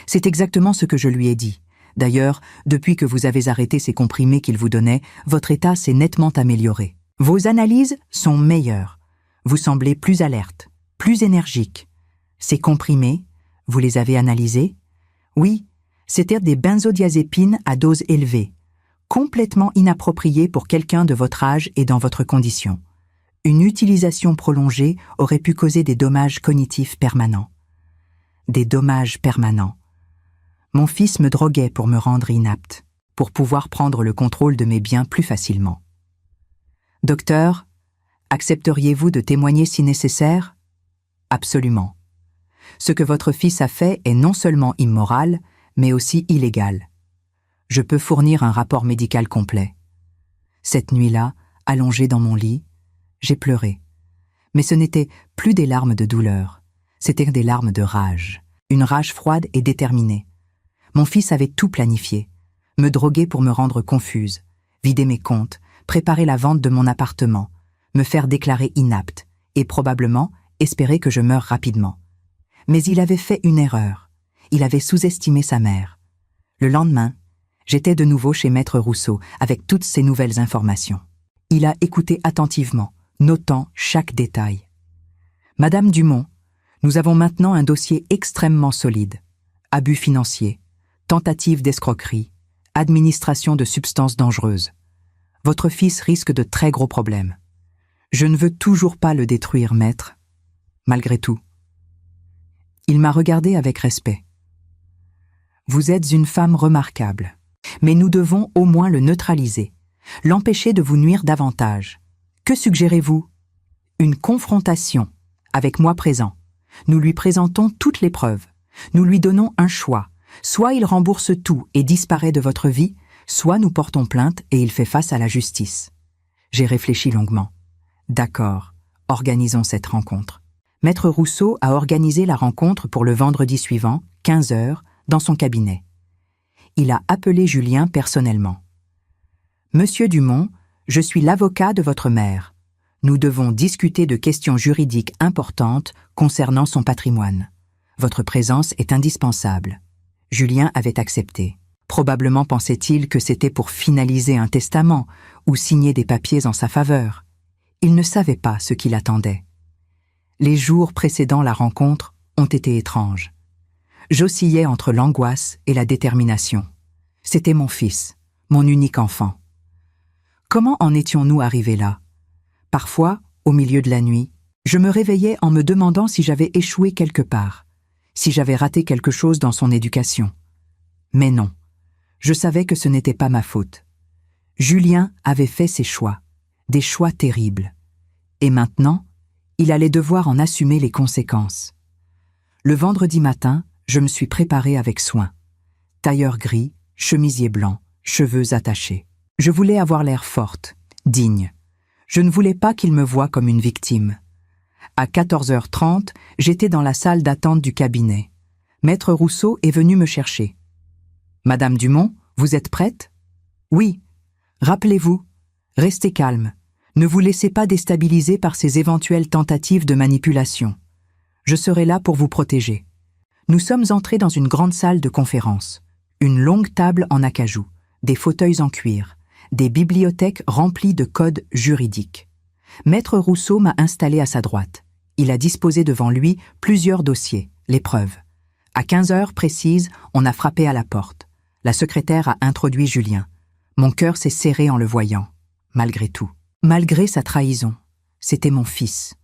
C'est exactement ce que je lui ai dit. D'ailleurs, depuis que vous avez arrêté ces comprimés qu'il vous donnait, votre état s'est nettement amélioré. Vos analyses sont meilleures. Vous semblez plus alerte, plus énergique. Ces comprimés, vous les avez analysés? Oui, c'étaient des benzodiazépines à dose élevée, complètement inappropriées pour quelqu'un de votre âge et dans votre condition. Une utilisation prolongée aurait pu causer des dommages cognitifs permanents. Des dommages permanents. Mon fils me droguait pour me rendre inapte, pour pouvoir prendre le contrôle de mes biens plus facilement. Docteur, accepteriez-vous de témoigner si nécessaire? Absolument. Ce que votre fils a fait est non seulement immoral, mais aussi illégal. Je peux fournir un rapport médical complet. Cette nuit-là, allongée dans mon lit, j'ai pleuré. Mais ce n'étaient plus des larmes de douleur, c'étaient des larmes de rage, une rage froide et déterminée. Mon fils avait tout planifié, me droguer pour me rendre confuse, vider mes comptes, préparer la vente de mon appartement, me faire déclarer inapte et probablement espérer que je meure rapidement. Mais il avait fait une erreur. Il avait sous-estimé sa mère. Le lendemain, j'étais de nouveau chez Maître Rousseau avec toutes ces nouvelles informations. Il a écouté attentivement, notant chaque détail. Madame Dumont, nous avons maintenant un dossier extrêmement solide. Abus financiers, tentative d'escroquerie, administration de substances dangereuses. Votre fils risque de très gros problèmes. Je ne veux toujours pas le détruire, maître. Malgré tout. Il m'a regardé avec respect. Vous êtes une femme remarquable, mais nous devons au moins le neutraliser, l'empêcher de vous nuire davantage. Que suggérez-vous? Une confrontation, avec moi présent. Nous lui présentons toutes les preuves. Nous lui donnons un choix. Soit il rembourse tout et disparaît de votre vie, soit nous portons plainte et il fait face à la justice. J'ai réfléchi longuement. D'accord, organisons cette rencontre. Maître Rousseau a organisé la rencontre pour le vendredi suivant, 15 heures, dans son cabinet. Il a appelé Julien personnellement. « Monsieur Dumont, je suis l'avocat de votre mère. Nous devons discuter de questions juridiques importantes concernant son patrimoine. Votre présence est indispensable. » Julien avait accepté. Probablement pensait-il que c'était pour finaliser un testament ou signer des papiers en sa faveur. Il ne savait pas ce qui l'attendait. Les jours précédant la rencontre ont été étranges. J'oscillais entre l'angoisse et la détermination. C'était mon fils, mon unique enfant. Comment en étions-nous arrivés là? Parfois, au milieu de la nuit, je me réveillais en me demandant si j'avais échoué quelque part, si j'avais raté quelque chose dans son éducation. Mais non, je savais que ce n'était pas ma faute. Julien avait fait ses choix, des choix terribles. Et maintenant, il allait devoir en assumer les conséquences. Le vendredi matin, je me suis préparée avec soin. Tailleur gris, chemisier blanc, cheveux attachés. Je voulais avoir l'air forte, digne. Je ne voulais pas qu'il me voie comme une victime. À 14h30, j'étais dans la salle d'attente du cabinet. Maître Rousseau est venu me chercher. « Madame Dumont, vous êtes prête ?»« Oui. Rappelez-vous, restez calme. Ne vous laissez pas déstabiliser par ces éventuelles tentatives de manipulation. Je serai là pour vous protéger. » Nous sommes entrés dans une grande salle de conférence. Une longue table en acajou, des fauteuils en cuir, des bibliothèques remplies de codes juridiques. Maître Rousseau m'a installé à sa droite. Il a disposé devant lui plusieurs dossiers, les preuves. À 15 heures précises, on a frappé à la porte. La secrétaire a introduit Julien. Mon cœur s'est serré en le voyant, malgré tout. Malgré sa trahison, c'était mon fils.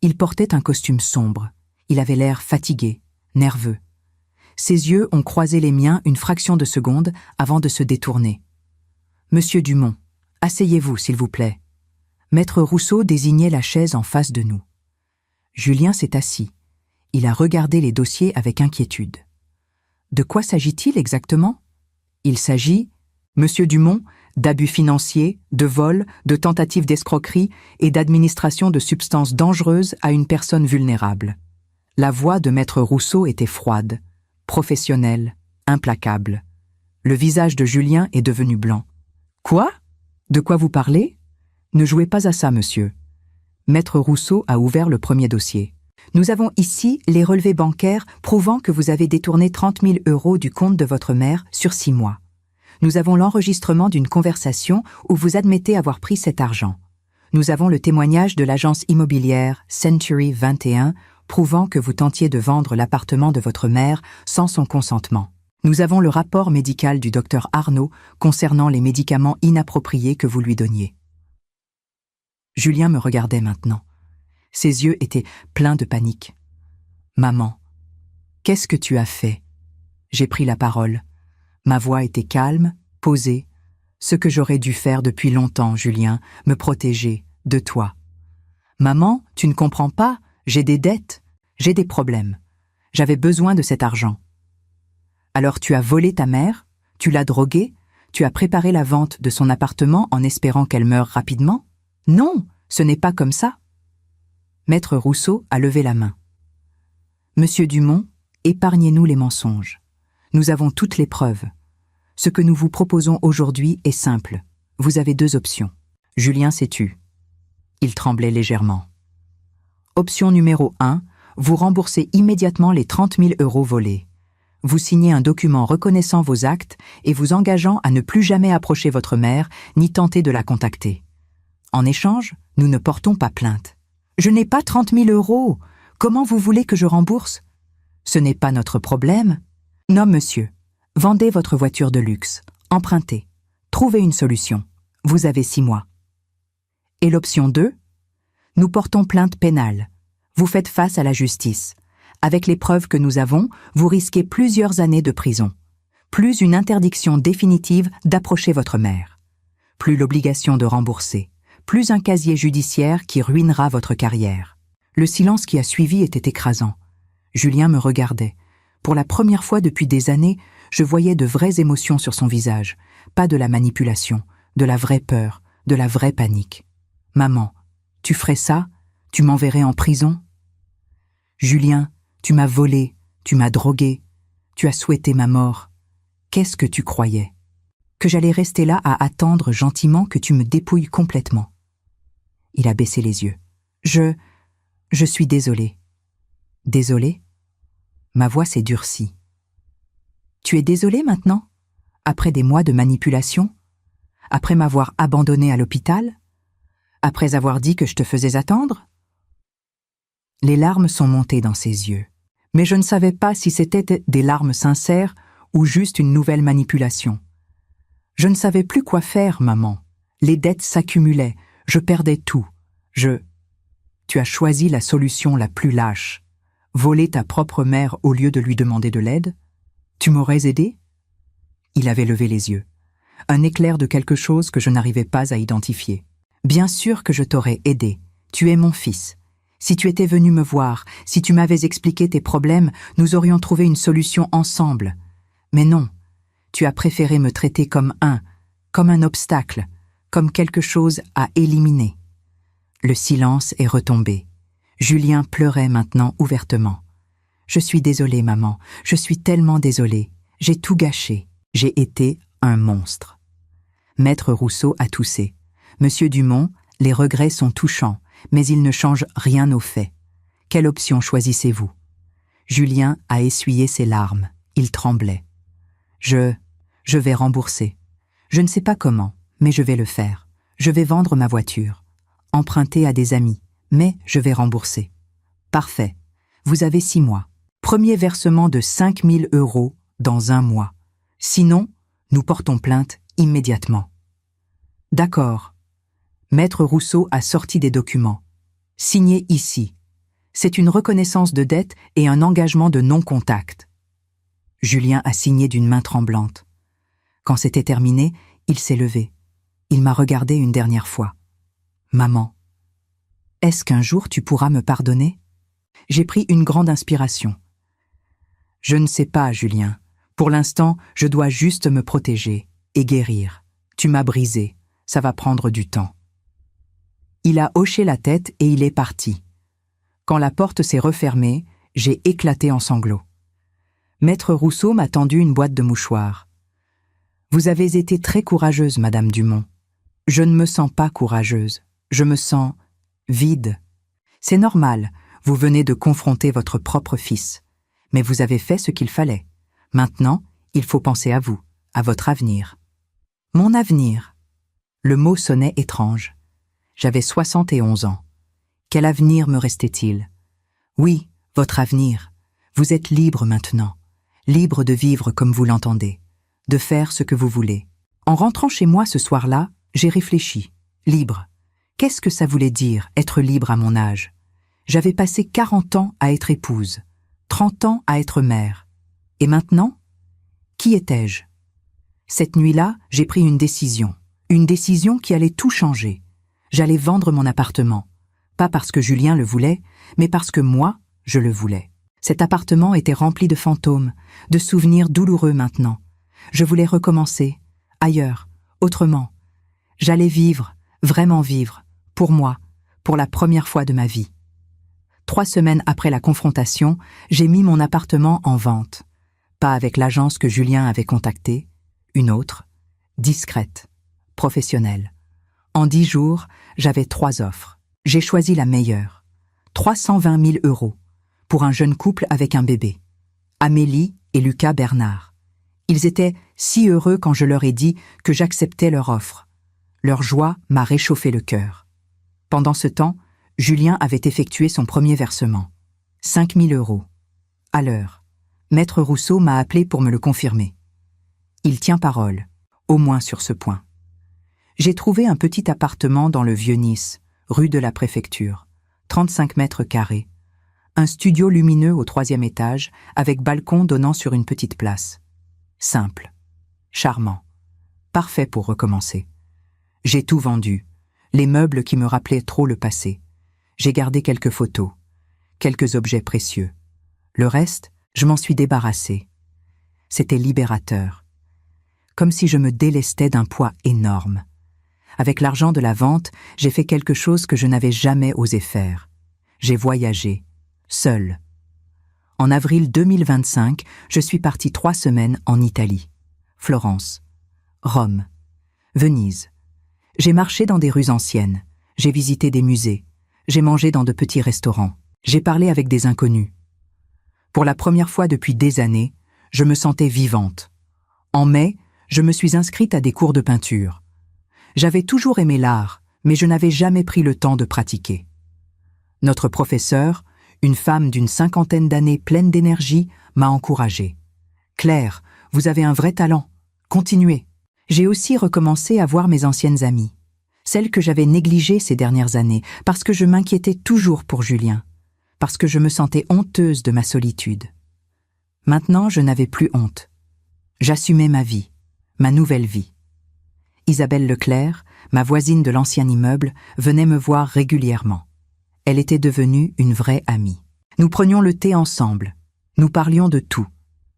Il portait un costume sombre. Il avait l'air fatigué, nerveux. Ses yeux ont croisé les miens une fraction de seconde avant de se détourner. « Monsieur Dumont, asseyez-vous, s'il vous plaît. » Maître Rousseau désignait la chaise en face de nous. Julien s'est assis. Il a regardé les dossiers avec inquiétude. De quoi s'agit-il exactement? Il s'agit, Monsieur Dumont, d'abus financiers, de vol, de tentatives d'escroquerie et d'administration de substances dangereuses à une personne vulnérable. La voix de Maître Rousseau était froide, professionnelle, implacable. Le visage de Julien est devenu blanc. « Quoi? De quoi vous parlez? Ne jouez pas à ça, monsieur. » Maître Rousseau a ouvert le premier dossier. « Nous avons ici les relevés bancaires prouvant que vous avez détourné 30 000 € du compte de votre mère sur 6 mois. Nous avons l'enregistrement d'une conversation où vous admettez avoir pris cet argent. Nous avons le témoignage de l'agence immobilière Century 21 prouvant que vous tentiez de vendre l'appartement de votre mère sans son consentement. Nous avons le rapport médical du docteur Arnaud concernant les médicaments inappropriés que vous lui donniez. » Julien me regardait maintenant. Ses yeux étaient pleins de panique. « Maman, qu'est-ce que tu as fait ?» J'ai pris la parole. Ma voix était calme, posée. Ce que j'aurais dû faire depuis longtemps, Julien, me protéger de toi. « Maman, tu ne comprends pas, j'ai des dettes, j'ai des problèmes. J'avais besoin de cet argent. » Alors tu as volé ta mère, tu l'as droguée, tu as préparé la vente de son appartement en espérant qu'elle meure rapidement? Non, ce n'est pas comme ça. Maître Rousseau a levé la main. Monsieur Dumont, épargnez-nous les mensonges. Nous avons toutes les preuves. Ce que nous vous proposons aujourd'hui est simple. Vous avez 2 options. Julien s'est tu. Il tremblait légèrement. Option numéro 1, vous remboursez immédiatement les 30 000 € volés. Vous signez un document reconnaissant vos actes et vous engageant à ne plus jamais approcher votre mère ni tenter de la contacter. En échange, nous ne portons pas plainte. Je n'ai pas 30 000 euros. Comment vous voulez que je rembourse? Ce n'est pas notre problème. Non, monsieur. Vendez votre voiture de luxe. Empruntez. Trouvez une solution. Vous avez 6 mois. Et l'option 2? Nous portons plainte pénale. Vous faites face à la justice. Avec les preuves que nous avons, vous risquez plusieurs années de prison. Plus une interdiction définitive d'approcher votre mère. Plus l'obligation de rembourser. Plus un casier judiciaire qui ruinera votre carrière. Le silence qui a suivi était écrasant. Julien me regardait. Pour la première fois depuis des années, je voyais de vraies émotions sur son visage. Pas de la manipulation, de la vraie peur, de la vraie panique. « Maman, tu ferais ça? Tu m'enverrais en prison? » « Julien, tu m'as volé, tu m'as drogué, tu as souhaité ma mort. Qu'est-ce que tu croyais? Que j'allais rester là à attendre gentiment que tu me dépouilles complètement. » Il a baissé les yeux. « Je suis désolé. » « Désolé ?» Ma voix s'est durcie. « Tu es désolé maintenant? Après des mois de manipulation? Après m'avoir abandonné à l'hôpital? Après avoir dit que je te faisais attendre ?» Les larmes sont montées dans ses yeux. Mais je ne savais pas si c'était des larmes sincères ou juste une nouvelle manipulation. Je ne savais plus quoi faire, maman. Les dettes s'accumulaient, je perdais tout. Tu as choisi la solution la plus lâche. Voler ta propre mère au lieu de lui demander de l'aide? Tu m'aurais aidé? Il avait levé les yeux. Un éclair de quelque chose que je n'arrivais pas à identifier. Bien sûr que je t'aurais aidé. Tu es mon fils. Si tu étais venu me voir, si tu m'avais expliqué tes problèmes, nous aurions trouvé une solution ensemble. Mais non, tu as préféré me traiter comme un obstacle, comme quelque chose à éliminer. Le silence est retombé. Julien pleurait maintenant ouvertement. « Je suis désolée, maman, je suis tellement désolée. J'ai tout gâché. J'ai été un monstre. » Maître Rousseau a toussé. « Monsieur Dumont, les regrets sont touchants, mais ils ne changent rien aux faits. Quelle option choisissez-vous » Julien a essuyé ses larmes. Il tremblait. « Je vais rembourser. Je ne sais pas comment, mais je vais le faire. Je vais vendre ma voiture. Emprunter à des amis. Mais je vais rembourser. » « Parfait. Vous avez 6 mois. Premier versement de 5 000 euros dans 1 mois. Sinon, nous portons plainte immédiatement. » « D'accord. » Maître Rousseau a sorti des documents. « Signez ici. C'est une reconnaissance de dette et un engagement de non-contact. » Julien a signé d'une main tremblante. Quand c'était terminé, il s'est levé. Il m'a regardé une dernière fois. « Maman. Est-ce qu'un jour tu pourras me pardonner ?» J'ai pris une grande inspiration. « Je ne sais pas, Julien. Pour l'instant, je dois juste me protéger et guérir. Tu m'as brisé. Ça va prendre du temps. » Il a hoché la tête et il est parti. Quand la porte s'est refermée, j'ai éclaté en sanglots. Maître Rousseau m'a tendu une boîte de mouchoirs. « Vous avez été très courageuse, Madame Dumont. » « Je ne me sens pas courageuse. Je me sens vide. C'est normal, vous venez de confronter votre propre fils. Mais vous avez fait ce qu'il fallait. Maintenant, il faut penser à vous, à votre avenir. » Mon avenir. Le mot sonnait étrange. J'avais 71 ans. Quel avenir me restait-il? Oui, votre avenir. Vous êtes libre maintenant. Libre de vivre comme vous l'entendez. De faire ce que vous voulez. En rentrant chez moi ce soir-là, j'ai réfléchi. Libre. Qu'est-ce que ça voulait dire, être libre à mon âge? J'avais passé 40 ans à être épouse, 30 ans à être mère. Et maintenant? Qui étais-je? Cette nuit-là, j'ai pris une décision qui allait tout changer. J'allais vendre mon appartement. Pas parce que Julien le voulait, mais parce que moi, je le voulais. Cet appartement était rempli de fantômes, de souvenirs douloureux maintenant. Je voulais recommencer, ailleurs, autrement. J'allais vivre, vraiment vivre, pour moi, pour la première fois de ma vie. 3 semaines après la confrontation, j'ai mis mon appartement en vente. Pas avec l'agence que Julien avait contactée, une autre, discrète, professionnelle. En 10 jours, j'avais 3 offres. J'ai choisi la meilleure. 320 000 euros pour un jeune couple avec un bébé. Amélie et Lucas Bernard. Ils étaient si heureux quand je leur ai dit que j'acceptais leur offre. Leur joie m'a réchauffé le cœur. Pendant ce temps, Julien avait effectué son premier versement. 5 000 €. À l'heure. Maître Rousseau m'a appelé pour me le confirmer. Il tient parole, au moins sur ce point. J'ai trouvé un petit appartement dans le Vieux-Nice, rue de la Préfecture, 35 mètres carrés. Un studio lumineux au 3e étage, avec balcon donnant sur une petite place. Simple. Charmant. Parfait pour recommencer. J'ai tout vendu. Les meubles qui me rappelaient trop le passé. J'ai gardé quelques photos. Quelques objets précieux. Le reste, je m'en suis débarrassé. C'était libérateur. Comme si je me délestais d'un poids énorme. Avec l'argent de la vente, j'ai fait quelque chose que je n'avais jamais osé faire. J'ai voyagé, seul. En avril 2025, je suis parti 3 semaines en Italie. Florence, Rome, Venise. J'ai marché dans des rues anciennes. J'ai visité des musées. J'ai mangé dans de petits restaurants. J'ai parlé avec des inconnus. Pour la première fois depuis des années, je me sentais vivante. En mai, je me suis inscrite à des cours de peinture. J'avais toujours aimé l'art, mais je n'avais jamais pris le temps de pratiquer. Notre professeure, une femme d'une 50aine d'années pleine d'énergie, m'a encouragée. « Claire, vous avez un vrai talent. Continuez. » J'ai aussi recommencé à voir mes anciennes amies, celles que j'avais négligées ces dernières années, parce que je m'inquiétais toujours pour Julien, parce que je me sentais honteuse de ma solitude. Maintenant, je n'avais plus honte. J'assumais ma vie, ma nouvelle vie. Isabelle Leclerc, ma voisine de l'ancien immeuble, venait me voir régulièrement. Elle était devenue une vraie amie. Nous prenions le thé ensemble. Nous parlions de tout,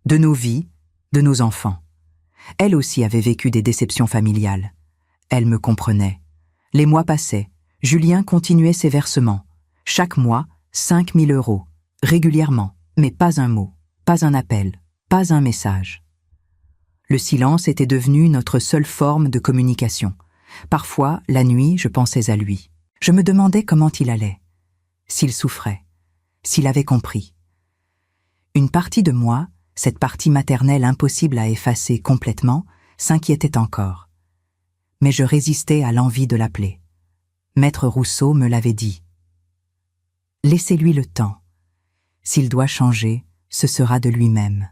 de nos vies, de nos enfants. Elle aussi avait vécu des déceptions familiales. Elle me comprenait. Les mois passaient. Julien continuait ses versements. Chaque mois, 5 000 €. Régulièrement, mais pas un mot, pas un appel, pas un message. Le silence était devenu notre seule forme de communication. Parfois, la nuit, je pensais à lui. Je me demandais comment il allait, s'il souffrait, s'il avait compris. Une partie de moi, cette partie maternelle impossible à effacer complètement, s'inquiétait encore. Mais je résistais à l'envie de l'appeler. Maître Rousseau me l'avait dit. Laissez-lui le temps. S'il doit changer, ce sera de lui-même.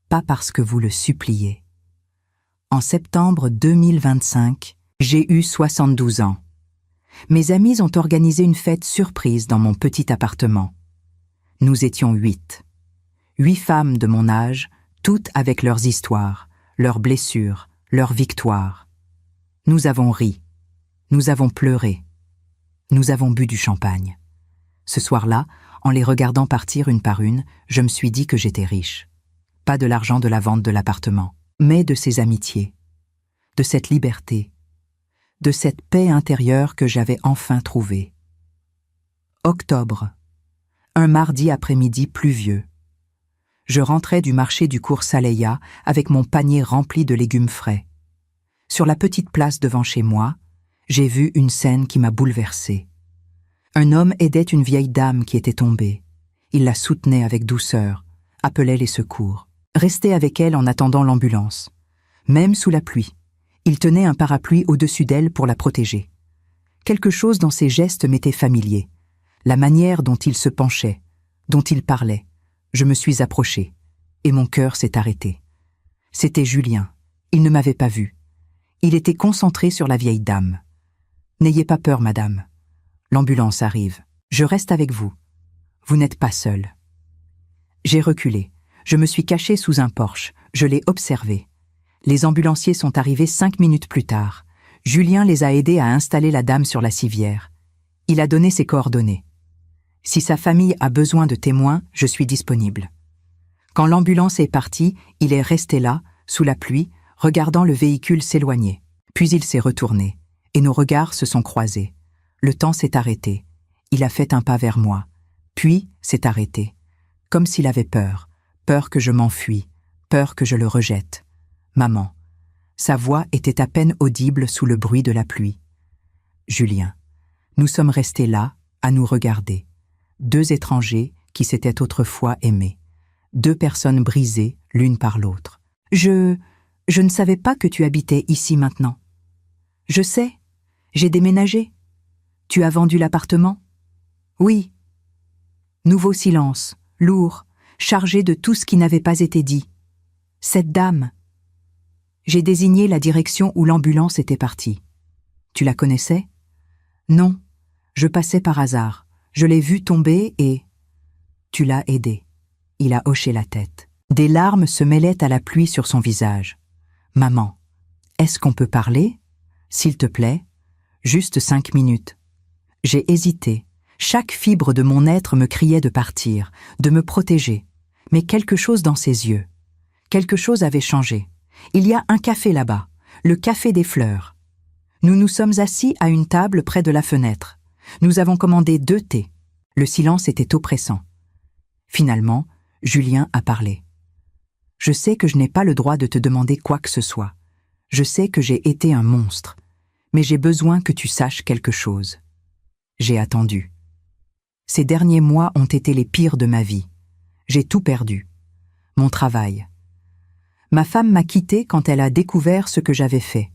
Pas parce que vous le suppliez. En septembre 2025, j'ai eu 72 ans. Mes amis ont organisé une fête surprise dans mon petit appartement. Nous étions 8. 8 femmes de mon âge, toutes avec leurs histoires, leurs blessures, leurs victoires. Nous avons ri. Nous avons pleuré. Nous avons bu du champagne. Ce soir-là, en les regardant partir une par une, je me suis dit que j'étais riche. Pas de l'argent de la vente de l'appartement, mais de ces amitiés, de cette liberté, de cette paix intérieure que j'avais enfin trouvée. Octobre. Un mardi après-midi pluvieux. Je rentrais du marché du cours Saleya avec mon panier rempli de légumes frais. Sur la petite place devant chez moi, j'ai vu une scène qui m'a bouleversée. Un homme aidait une vieille dame qui était tombée. Il la soutenait avec douceur, appelait les secours, restait avec elle en attendant l'ambulance. Même sous la pluie, il tenait un parapluie au-dessus d'elle pour la protéger. Quelque chose dans ses gestes m'était familier. La manière dont il se penchait, dont il parlait. Je me suis approchée, et mon cœur s'est arrêté. C'était Julien. Il ne m'avait pas vue. Il était concentré sur la vieille dame. « N'ayez pas peur, madame. L'ambulance arrive. Je reste avec vous. Vous n'êtes pas seule. » J'ai reculé. Je me suis cachée sous un porche. Je l'ai observé. Les ambulanciers sont arrivés 5 minutes plus tard. Julien les a aidés à installer la dame sur la civière. Il a donné ses coordonnées. Si sa famille a besoin de témoins, je suis disponible. Quand l'ambulance est partie, il est resté là, sous la pluie, regardant le véhicule s'éloigner. Puis il s'est retourné, et nos regards se sont croisés. Le temps s'est arrêté. Il a fait un pas vers moi, puis s'est arrêté, comme s'il avait peur, peur que je m'enfuis, peur que je le rejette. Maman. Sa voix était à peine audible sous le bruit de la pluie. Julien. Nous sommes restés là, à nous regarder. 2 étrangers qui s'étaient autrefois aimés. 2 personnes brisées l'une par l'autre. Je ne savais pas que tu habitais ici maintenant. Je sais, j'ai déménagé. Tu as vendu l'appartement? Oui. Nouveau silence, lourd, chargé de tout ce qui n'avait pas été dit. Cette dame. J'ai désigné la direction où l'ambulance était partie. Tu la connaissais? Non. Je passais par hasard. Je l'ai vue tomber et... Tu l'as aidée. Il a hoché la tête. Des larmes se mêlaient à la pluie sur son visage. Maman, est-ce qu'on peut parler? S'il te plaît, juste 5 minutes. J'ai hésité. Chaque fibre de mon être me criait de partir, de me protéger. Mais quelque chose dans ses yeux. Quelque chose avait changé. Il y a un café là-bas, le café des fleurs. Nous nous sommes assis à une table près de la fenêtre. Nous avons commandé 2 thés. Le silence était oppressant. Finalement, Julien a parlé. Je sais que je n'ai pas le droit de te demander quoi que ce soit. Je sais que j'ai été un monstre. Mais j'ai besoin que tu saches quelque chose. J'ai attendu. Ces derniers mois ont été les pires de ma vie. J'ai tout perdu. Mon travail. Ma femme m'a quitté quand elle a découvert ce que j'avais fait.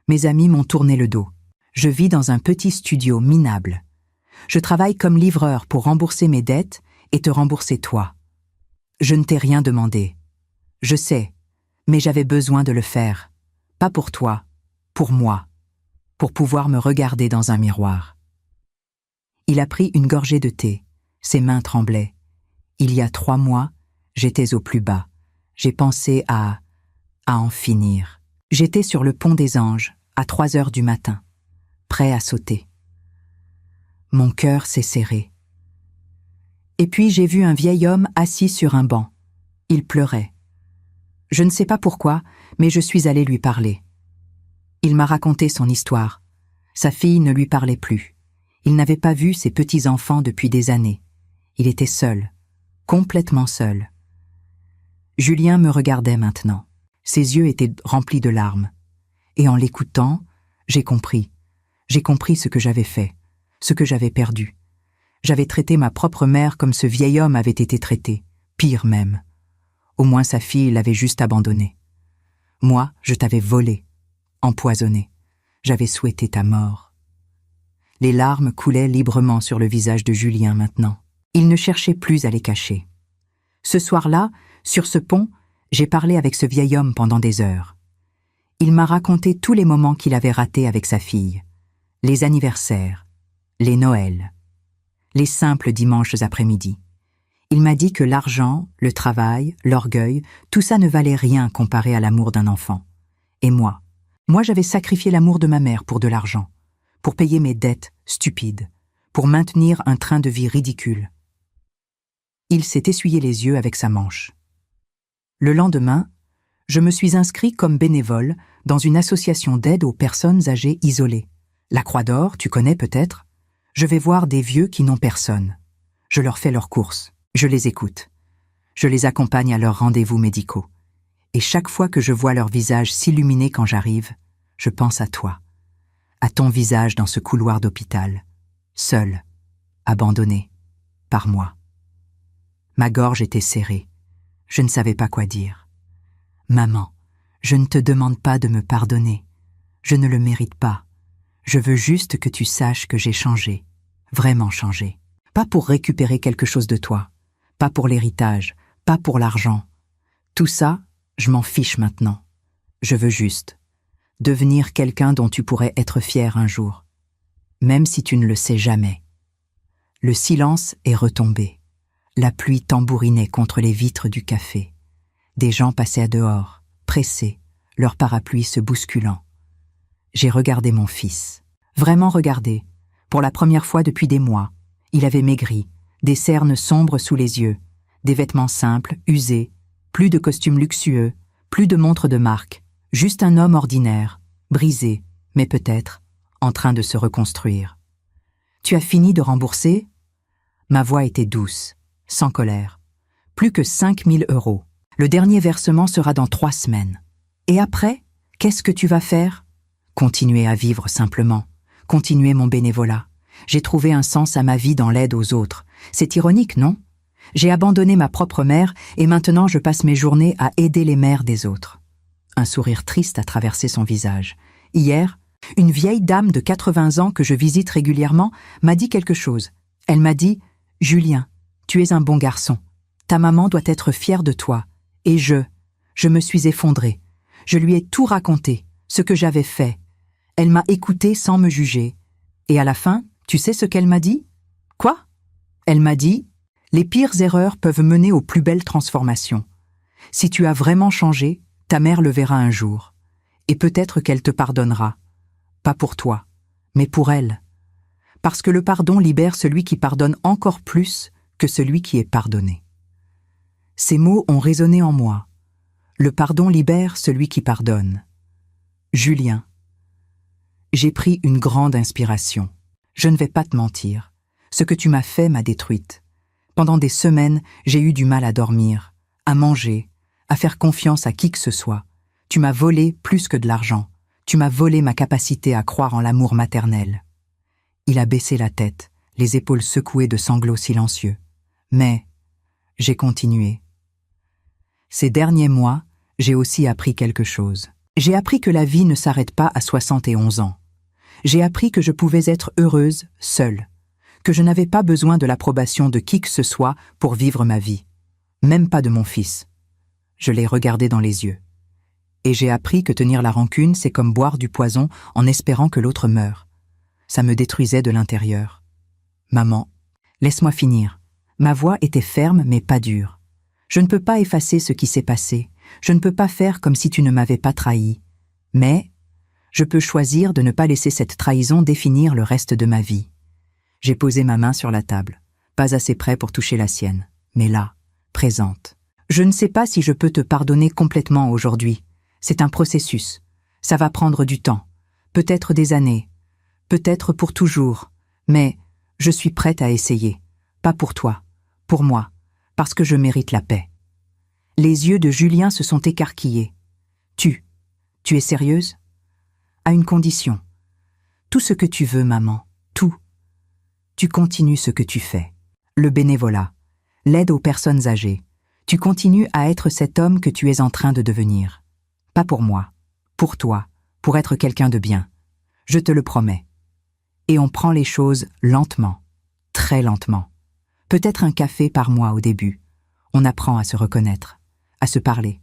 Mes amis m'ont tourné le dos. Je vis dans un petit studio minable. Je travaille comme livreur pour rembourser mes dettes et te rembourser toi. Je ne t'ai rien demandé. Je sais, mais j'avais besoin de le faire. Pas pour toi, pour moi. Pour pouvoir me regarder dans un miroir. Il a pris une gorgée de thé. Ses mains tremblaient. Il y a 3 mois, j'étais au plus bas. J'ai pensé à en finir. J'étais sur le pont des Anges, à 3 heures du matin, prêt à sauter. Mon cœur s'est serré. Et puis j'ai vu un vieil homme assis sur un banc. Il pleurait. Je ne sais pas pourquoi, mais je suis allée lui parler. Il m'a raconté son histoire. Sa fille ne lui parlait plus. Il n'avait pas vu ses petits-enfants depuis des années. Il était seul, complètement seul. Julien me regardait maintenant. Ses yeux étaient remplis de larmes. Et en l'écoutant, j'ai compris. J'ai compris ce que j'avais fait, ce que j'avais perdu. J'avais traité ma propre mère comme ce vieil homme avait été traité, pire même. Au moins sa fille l'avait juste abandonné. Moi, je t'avais volé, empoisonné. J'avais souhaité ta mort. Les larmes coulaient librement sur le visage de Julien maintenant. Il ne cherchait plus à les cacher. Ce soir-là, sur ce pont, j'ai parlé avec ce vieil homme pendant des heures. Il m'a raconté tous les moments qu'il avait ratés avec sa fille. Les anniversaires, les Noëls, les simples dimanches après-midi. Il m'a dit que l'argent, le travail, l'orgueil, tout ça ne valait rien comparé à l'amour d'un enfant. Et moi j'avais sacrifié l'amour de ma mère pour de l'argent, pour payer mes dettes stupides, pour maintenir un train de vie ridicule. Il s'est essuyé les yeux avec sa manche. Le lendemain, je me suis inscrit comme bénévole dans une association d'aide aux personnes âgées isolées. La Croix d'Or, tu connais peut-être? Je vais voir des vieux qui n'ont personne. Je leur fais leurs courses. Je les écoute. Je les accompagne à leurs rendez-vous médicaux. Et chaque fois que je vois leur visage s'illuminer quand j'arrive, je pense à toi, à ton visage dans ce couloir d'hôpital, seul, abandonné, par moi. Ma gorge était serrée. Je ne savais pas quoi dire. Maman, je ne te demande pas de me pardonner. Je ne le mérite pas. Je veux juste que tu saches que j'ai changé, vraiment changé. Pas pour récupérer quelque chose de toi, pas pour l'héritage, pas pour l'argent. Tout ça, je m'en fiche maintenant. Je veux juste devenir quelqu'un dont tu pourrais être fier un jour, même si tu ne le sais jamais. Le silence est retombé. La pluie tambourinait contre les vitres du café. Des gens passaient dehors, pressés, leurs parapluies se bousculant. J'ai regardé mon fils. Vraiment regardé. Pour la première fois depuis des mois. Il avait maigri, des cernes sombres sous les yeux, des vêtements simples, usés, plus de costumes luxueux, plus de montres de marque. Juste un homme ordinaire, brisé, mais peut-être en train de se reconstruire. « Tu as fini de rembourser ?» Ma voix était douce, sans colère. Plus que 5 000 €. Le dernier versement sera dans 3 semaines. Et après, qu'est-ce que tu vas faire? Continuer à vivre simplement, continuer mon bénévolat. J'ai trouvé un sens à ma vie dans l'aide aux autres. C'est ironique, non? J'ai abandonné ma propre mère et maintenant je passe mes journées à aider les mères des autres. Un sourire triste a traversé son visage. Hier, Une vieille dame de 80 ans que je visite régulièrement m'a dit quelque chose. Elle m'a dit « Julien, tu es un bon garçon. Ta maman doit être fière de toi. » Et je me suis effondrée. Je lui ai tout raconté, ce que j'avais fait. Elle m'a écouté sans me juger. Et à la fin, tu sais ce qu'elle m'a dit? Quoi? Elle m'a dit « Les pires erreurs peuvent mener aux plus belles transformations. Si tu as vraiment changé, ta mère le verra un jour. Et peut-être qu'elle te pardonnera. Pas pour toi, mais pour elle. Parce que le pardon libère celui qui pardonne encore plus que celui qui est pardonné. » Ces mots ont résonné en moi. Le pardon libère celui qui pardonne. Julien. J'ai pris une grande inspiration. Je ne vais pas te mentir. Ce que tu m'as fait m'a détruite. Pendant des semaines, j'ai eu du mal à dormir, à manger, à faire confiance à qui que ce soit. Tu m'as volé plus que de l'argent. Tu m'as volé ma capacité à croire en l'amour maternel. Il a baissé la tête, les épaules secouées de sanglots silencieux. Mais j'ai continué. Ces derniers mois, j'ai aussi appris quelque chose. J'ai appris que la vie ne s'arrête pas à 71 ans. J'ai appris que je pouvais être heureuse seule, que je n'avais pas besoin de l'approbation de qui que ce soit pour vivre ma vie, même pas de mon fils. Je l'ai regardé dans les yeux. Et j'ai appris que tenir la rancune, c'est comme boire du poison en espérant que l'autre meure. Ça me détruisait de l'intérieur. Maman, laisse-moi finir. Ma voix était ferme mais pas dure. Je ne peux pas effacer ce qui s'est passé. Je ne peux pas faire comme si tu ne m'avais pas trahi. Mais je peux choisir de ne pas laisser cette trahison définir le reste de ma vie. J'ai posé ma main sur la table, pas assez près pour toucher la sienne, mais là, présente. Je ne sais pas si je peux te pardonner complètement aujourd'hui. C'est un processus. Ça va prendre du temps, peut-être des années, peut-être pour toujours, mais je suis prête à essayer. Pas pour toi, pour moi, parce que je mérite la paix. Les yeux de Julien se sont écarquillés. Tu es sérieuse? À une condition. Tout ce que tu veux, maman, tout. Tu continues ce que tu fais. Le bénévolat, l'aide aux personnes âgées. Tu continues à être cet homme que tu es en train de devenir. Pas pour moi, pour toi, pour être quelqu'un de bien. Je te le promets. Et on prend les choses lentement, très lentement. Peut-être un café par mois au début. On apprend à se reconnaître, à se parler,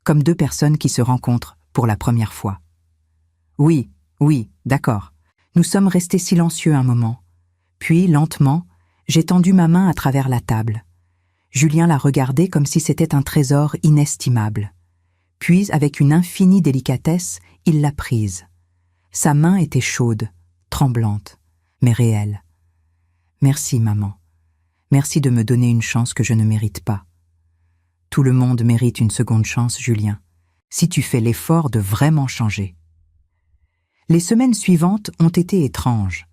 comme deux personnes qui se rencontrent pour la première fois. Oui, d'accord. Nous sommes restés silencieux un moment. Puis, lentement, j'ai tendu ma main à travers la table. Julien l'a regardée comme si c'était un trésor inestimable. Puis, avec une infinie délicatesse, il l'a prise. Sa main était chaude, tremblante, mais réelle. Merci, maman. Merci de me donner une chance que je ne mérite pas. Tout le monde mérite une seconde chance, Julien, si tu fais l'effort de vraiment changer. Les semaines suivantes ont été étranges.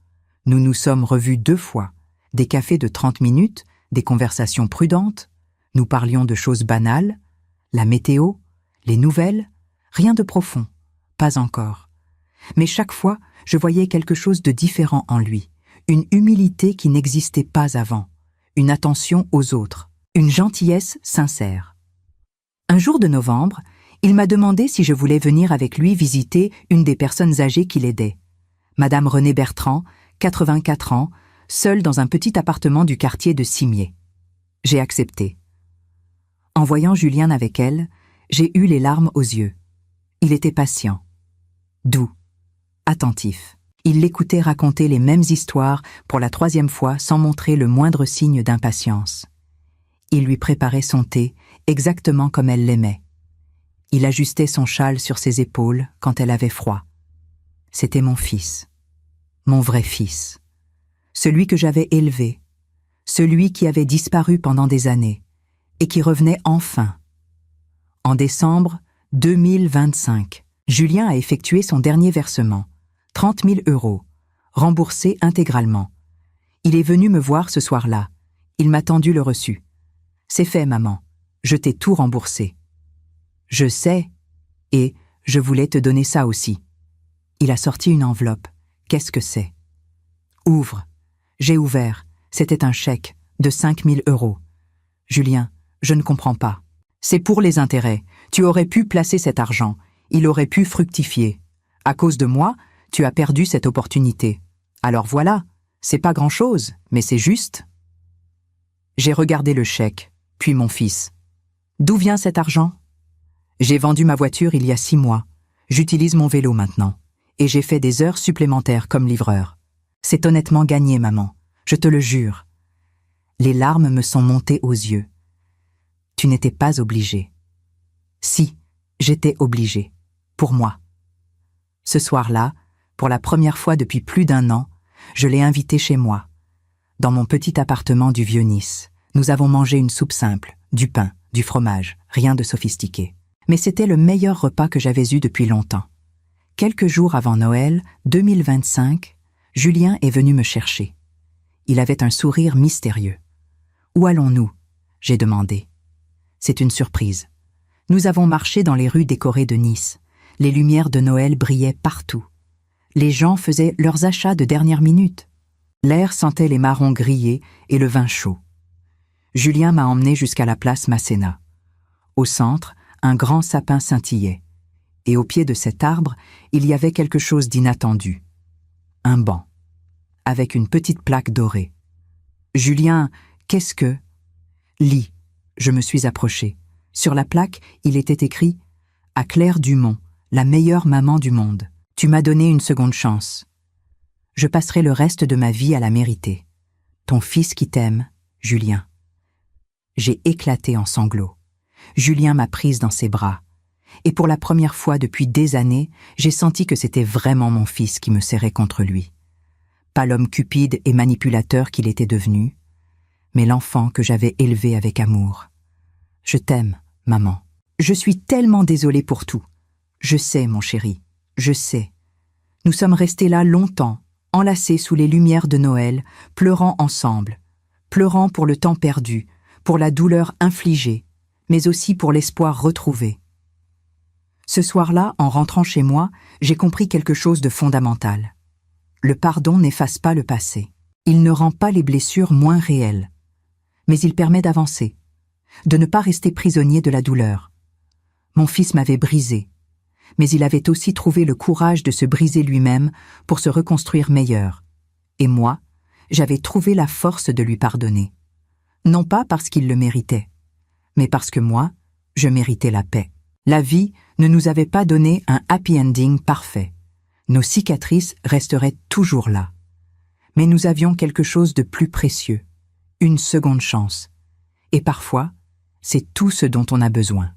Nous nous sommes revus 2 fois, des cafés de 30 minutes, des conversations prudentes. Nous parlions de choses banales, la météo, les nouvelles, rien de profond, pas encore. Mais chaque fois, je voyais quelque chose de différent en lui, une humilité qui n'existait pas avant, une attention aux autres, une gentillesse sincère. Un jour de novembre, il m'a demandé si je voulais venir avec lui visiter une des personnes âgées qui l'aidait. Madame Renée Bertrand, 84 ans, seule dans un petit appartement du quartier de Cimier. J'ai accepté. En voyant Julien avec elle, j'ai eu les larmes aux yeux. Il était patient, doux, attentif. Il l'écoutait raconter les mêmes histoires pour la 3e fois sans montrer le moindre signe d'impatience. Il lui préparait son thé exactement comme elle l'aimait. Il ajustait son châle sur ses épaules quand elle avait froid. C'était mon fils, mon vrai fils, celui que j'avais élevé, celui qui avait disparu pendant des années et qui revenait enfin. En décembre 2025, Julien a effectué son dernier versement, 30 000 €, remboursé intégralement. Il est venu me voir ce soir-là. Il m'a tendu le reçu. C'est fait, maman. Je t'ai tout remboursé. Je sais, et je voulais te donner ça aussi. Il a sorti une enveloppe. Qu'est-ce que c'est? Ouvre. J'ai ouvert. C'était un chèque de 5 000 €. Julien, je ne comprends pas. C'est pour les intérêts. Tu aurais pu placer cet argent. Il aurait pu fructifier. À cause de moi, Tu as perdu cette opportunité. Alors voilà, c'est pas grand-chose, mais c'est juste. » J'ai regardé le chèque, puis mon fils. « D'où vient cet argent ? » « J'ai vendu ma voiture il y a 6 mois. J'utilise mon vélo maintenant. Et j'ai fait des heures supplémentaires comme livreur. C'est honnêtement gagné, maman. Je te le jure. » Les larmes me sont montées aux yeux. « Tu n'étais pas obligée. » « Si, j'étais obligée. Pour moi. » Ce soir-là, pour la première fois depuis plus d'1 an, je l'ai invité chez moi. Dans mon petit appartement du Vieux-Nice, nous avons mangé une soupe simple, du pain, du fromage, rien de sophistiqué. Mais c'était le meilleur repas que j'avais eu depuis longtemps. Quelques jours avant Noël 2025, Julien est venu me chercher. Il avait un sourire mystérieux. « Où allons-nous » j'ai demandé. « C'est une surprise. » Nous avons marché dans les rues décorées de Nice. Les lumières de Noël brillaient partout. Les gens faisaient leurs achats de dernière minute. L'air sentait les marrons grillés et le vin chaud. Julien m'a emmené jusqu'à la place Masséna. Au centre, un grand sapin scintillait. Et au pied de cet arbre, il y avait quelque chose d'inattendu. Un banc, avec une petite plaque dorée. « Julien, qu'est-ce que… » ?»« Lis. » Je me suis approchée. Sur la plaque, il était écrit « À Claire Dumont, la meilleure maman du monde. Tu m'as donné une seconde chance. Je passerai le reste de ma vie à la mériter. Ton fils qui t'aime, Julien. » J'ai éclaté en sanglots. Julien m'a prise dans ses bras. Et pour la première fois depuis des années, j'ai senti que c'était vraiment mon fils qui me serrait contre lui. Pas l'homme cupide et manipulateur qu'il était devenu, mais l'enfant que j'avais élevé avec amour. « Je t'aime, maman. Je suis tellement désolée pour tout. Je sais, mon chéri, je sais. Nous sommes restés là longtemps, enlacés sous les lumières de Noël, pleurant ensemble, pleurant pour le temps perdu, pour la douleur infligée, mais aussi pour l'espoir retrouvé. Ce soir-là, en rentrant chez moi, j'ai compris quelque chose de fondamental. Le pardon n'efface pas le passé. Il ne rend pas les blessures moins réelles. Mais il permet d'avancer, de ne pas rester prisonnier de la douleur. Mon fils m'avait brisé, mais il avait aussi trouvé le courage de se briser lui-même pour se reconstruire meilleur. Et moi, j'avais trouvé la force de lui pardonner. Non pas parce qu'il le méritait, mais parce que moi, je méritais la paix. La vie ne nous avait pas donné un happy ending parfait. Nos cicatrices resteraient toujours là. Mais nous avions quelque chose de plus précieux, une seconde chance. Et parfois, c'est tout ce dont on a besoin.